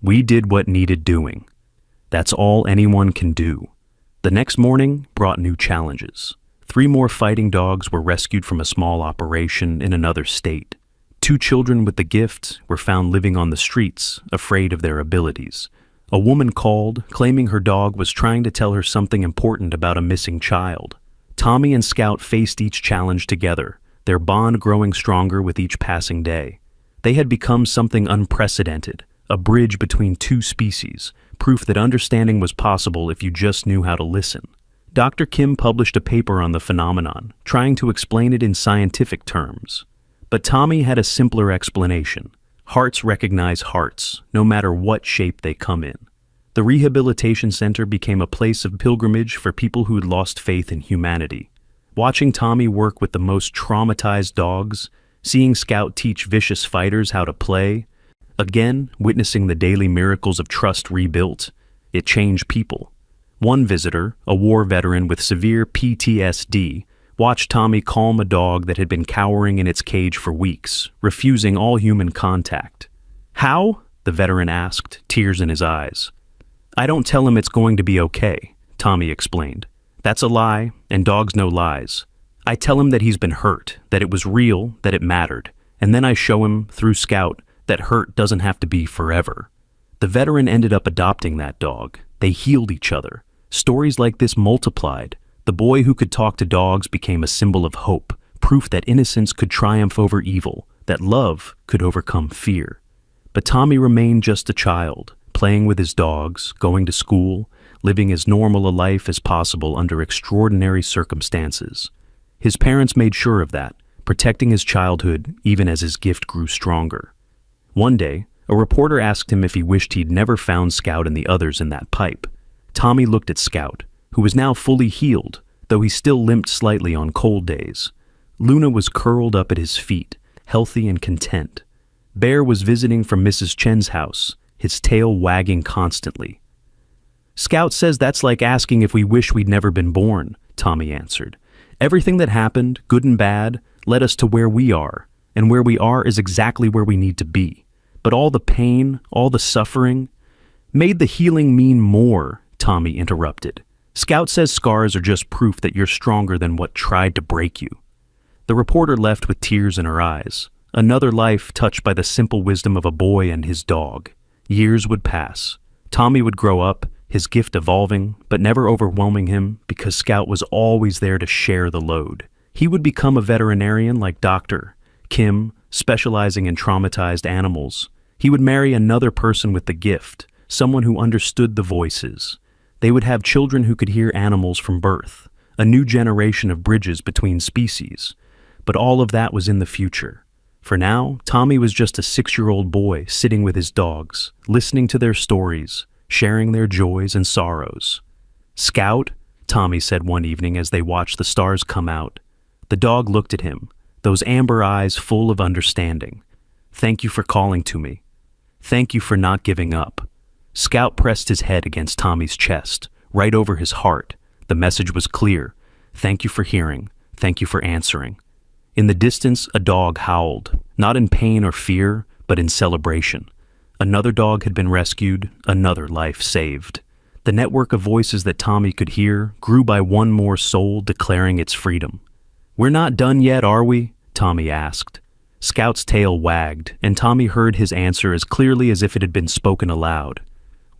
we did what needed doing. That's all anyone can do. The next morning brought new challenges. 3 more fighting dogs were rescued from a small operation in another state. 2 children with the gift were found living on the streets, afraid of their abilities. A woman called, claiming her dog was trying to tell her something important about a missing child. Tommy and Scout faced each challenge together, their bond growing stronger with each passing day. They had become something unprecedented, a bridge between 2 species, proof that understanding was possible if you just knew how to listen. Dr. Kim published a paper on the phenomenon, trying to explain it in scientific terms. But Tommy had a simpler explanation. Hearts recognize hearts, no matter what shape they come in. The rehabilitation center became a place of pilgrimage for people who had lost faith in humanity. Watching Tommy work with the most traumatized dogs, seeing Scout teach vicious fighters how to play, again, witnessing the daily miracles of trust rebuilt, it changed people. One visitor, a war veteran with severe PTSD, watched Tommy calm a dog that had been cowering in its cage for weeks, refusing all human contact. How? The veteran asked, tears in his eyes. I don't tell him it's going to be okay, Tommy explained. That's a lie, and dogs know lies. I tell him that he's been hurt, that it was real, that it mattered, and then I show him, through Scout, that hurt doesn't have to be forever. The veteran ended up adopting that dog. They healed each other. Stories like this multiplied. The boy who could talk to dogs became a symbol of hope, proof that innocence could triumph over evil, that love could overcome fear. But Tommy remained just a child, playing with his dogs, going to school, living as normal a life as possible under extraordinary circumstances. His parents made sure of that, protecting his childhood even as his gift grew stronger. One day, a reporter asked him if he wished he'd never found Scout and the others in that pipe. Tommy looked at Scout, who was now fully healed, though he still limped slightly on cold days. Luna was curled up at his feet, healthy and content. Bear was visiting from Mrs. Chen's house, his tail wagging constantly. "Scout says that's like asking if we wish we'd never been born," Tommy answered. "Everything that happened, good and bad, led us to where we are, and where we are is exactly where we need to be. But all the pain, all the suffering, made the healing mean more," Tommy interrupted. "Scout says scars are just proof that you're stronger than what tried to break you." The reporter left with tears in her eyes, another life touched by the simple wisdom of a boy and his dog. Years would pass. Tommy would grow up, his gift evolving, but never overwhelming him because Scout was always there to share the load. He would become a veterinarian like Dr. Kim, specializing in traumatized animals. He would marry another person with the gift, someone who understood the voices. They would have children who could hear animals from birth, a new generation of bridges between species. But all of that was in the future. For now, Tommy was just a 6-year-old boy sitting with his dogs, listening to their stories, sharing their joys and sorrows. "Scout," Tommy said one evening as they watched the stars come out. The dog looked at him, those amber eyes full of understanding. "Thank you for calling to me. Thank you for not giving up." Scout pressed his head against Tommy's chest, right over his heart. The message was clear. "Thank you for hearing. Thank you for answering." In the distance, a dog howled, not in pain or fear, but in celebration. Another dog had been rescued, another life saved. The network of voices that Tommy could hear grew by one more soul declaring its freedom. "We're not done yet, are we?" Tommy asked. Scout's tail wagged, and Tommy heard his answer as clearly as if it had been spoken aloud.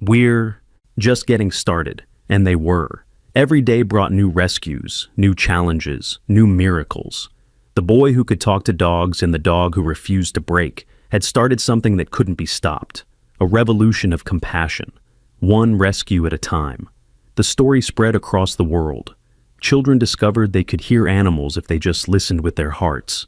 "We're just getting started," and they were. Every day brought new rescues, new challenges, new miracles. The boy who could talk to dogs and the dog who refused to break had started something that couldn't be stopped, a revolution of compassion, one rescue at a time. The story spread across the world. Children discovered they could hear animals if they just listened with their hearts.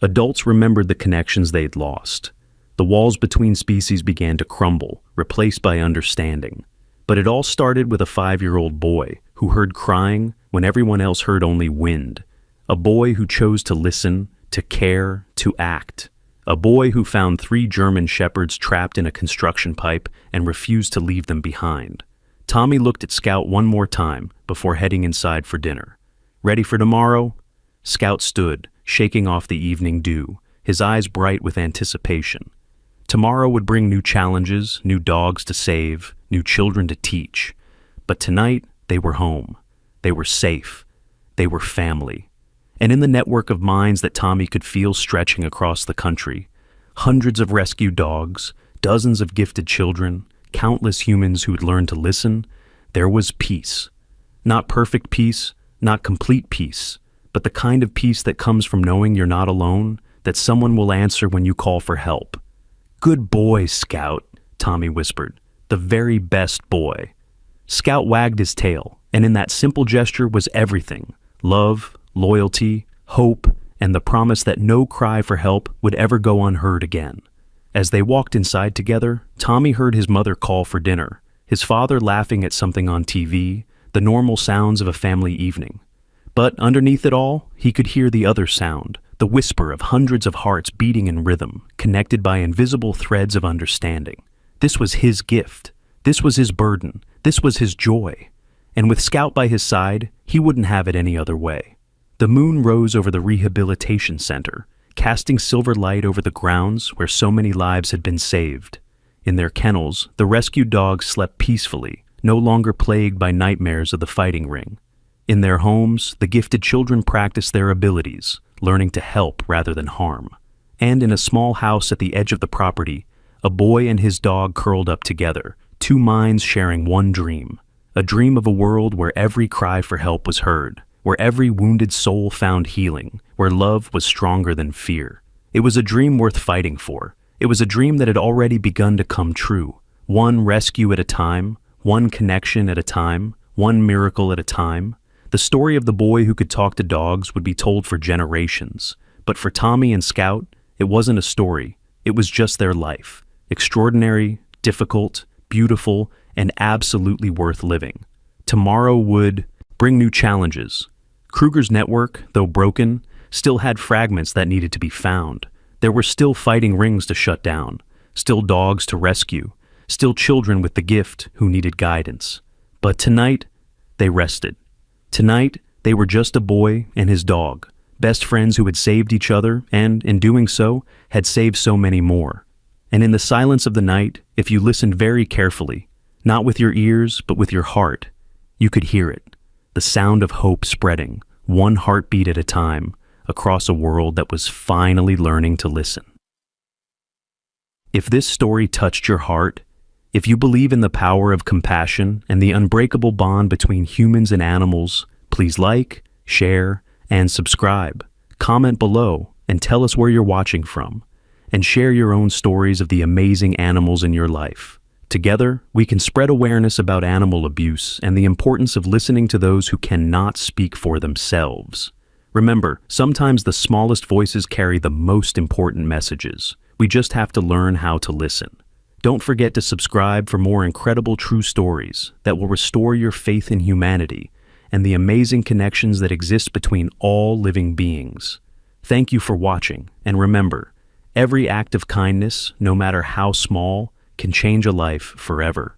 Adults remembered the connections they'd lost. The walls between species began to crumble, replaced by understanding. But it all started with a 5-year-old boy who heard crying when everyone else heard only wind. A boy who chose to listen, to care, to act. A boy who found 3 German shepherds trapped in a construction pipe and refused to leave them behind. Tommy looked at Scout one more time before heading inside for dinner. "Ready for tomorrow?" Scout stood, shaking off the evening dew, his eyes bright with anticipation. Tomorrow would bring new challenges, new dogs to save, new children to teach. But tonight, they were home. They were safe. They were family. And in the network of minds that Tommy could feel stretching across the country, hundreds of rescued dogs, dozens of gifted children, countless humans who had learned to listen, there was peace. Not perfect peace, not complete peace, but the kind of peace that comes from knowing you're not alone, that someone will answer when you call for help. "Good boy, Scout," Tommy whispered. "The very best boy." Scout wagged his tail, and in that simple gesture was everything: love, loyalty, hope, and the promise that no cry for help would ever go unheard again. As they walked inside together, Tommy heard his mother call for dinner, his father laughing at something on TV, the normal sounds of a family evening. But underneath it all, he could hear the other sound, the whisper of hundreds of hearts beating in rhythm, connected by invisible threads of understanding. This was his gift. This was his burden. This was his joy. And with Scout by his side, he wouldn't have it any other way. The moon rose over the rehabilitation center, casting silver light over the grounds where so many lives had been saved. In their kennels, the rescued dogs slept peacefully, no longer plagued by nightmares of the fighting ring. In their homes, the gifted children practiced their abilities, learning to help rather than harm. And in a small house at the edge of the property, a boy and his dog curled up together, 2 minds sharing one dream. A dream of a world where every cry for help was heard, where every wounded soul found healing, where love was stronger than fear. It was a dream worth fighting for, It was a dream that had already begun to come true. One rescue at a time, one connection at a time, one miracle at a time. The story of the boy who could talk to dogs would be told for generations. But for Tommy and Scout, it wasn't a story. It was just their life. Extraordinary, difficult, beautiful, and absolutely worth living. Tomorrow would bring new challenges. Kruger's network, though broken, still had fragments that needed to be found. There were still fighting rings to shut down, still dogs to rescue, still children with the gift who needed guidance. But tonight, they rested. Tonight, they were just a boy and his dog, best friends who had saved each other and, in doing so, had saved so many more. And in the silence of the night, if you listened very carefully, not with your ears, but with your heart, you could hear it, the sound of hope spreading, one heartbeat at a time, across a world that was finally learning to listen. If this story touched your heart, if you believe in the power of compassion and the unbreakable bond between humans and animals, please like, share, and subscribe. Comment below and tell us where you're watching from, and share your own stories of the amazing animals in your life. Together, we can spread awareness about animal abuse and the importance of listening to those who cannot speak for themselves. Remember, sometimes the smallest voices carry the most important messages. We just have to learn how to listen. Don't forget to subscribe for more incredible true stories that will restore your faith in humanity and the amazing connections that exist between all living beings. Thank you for watching, and remember, every act of kindness, no matter how small, can change a life forever.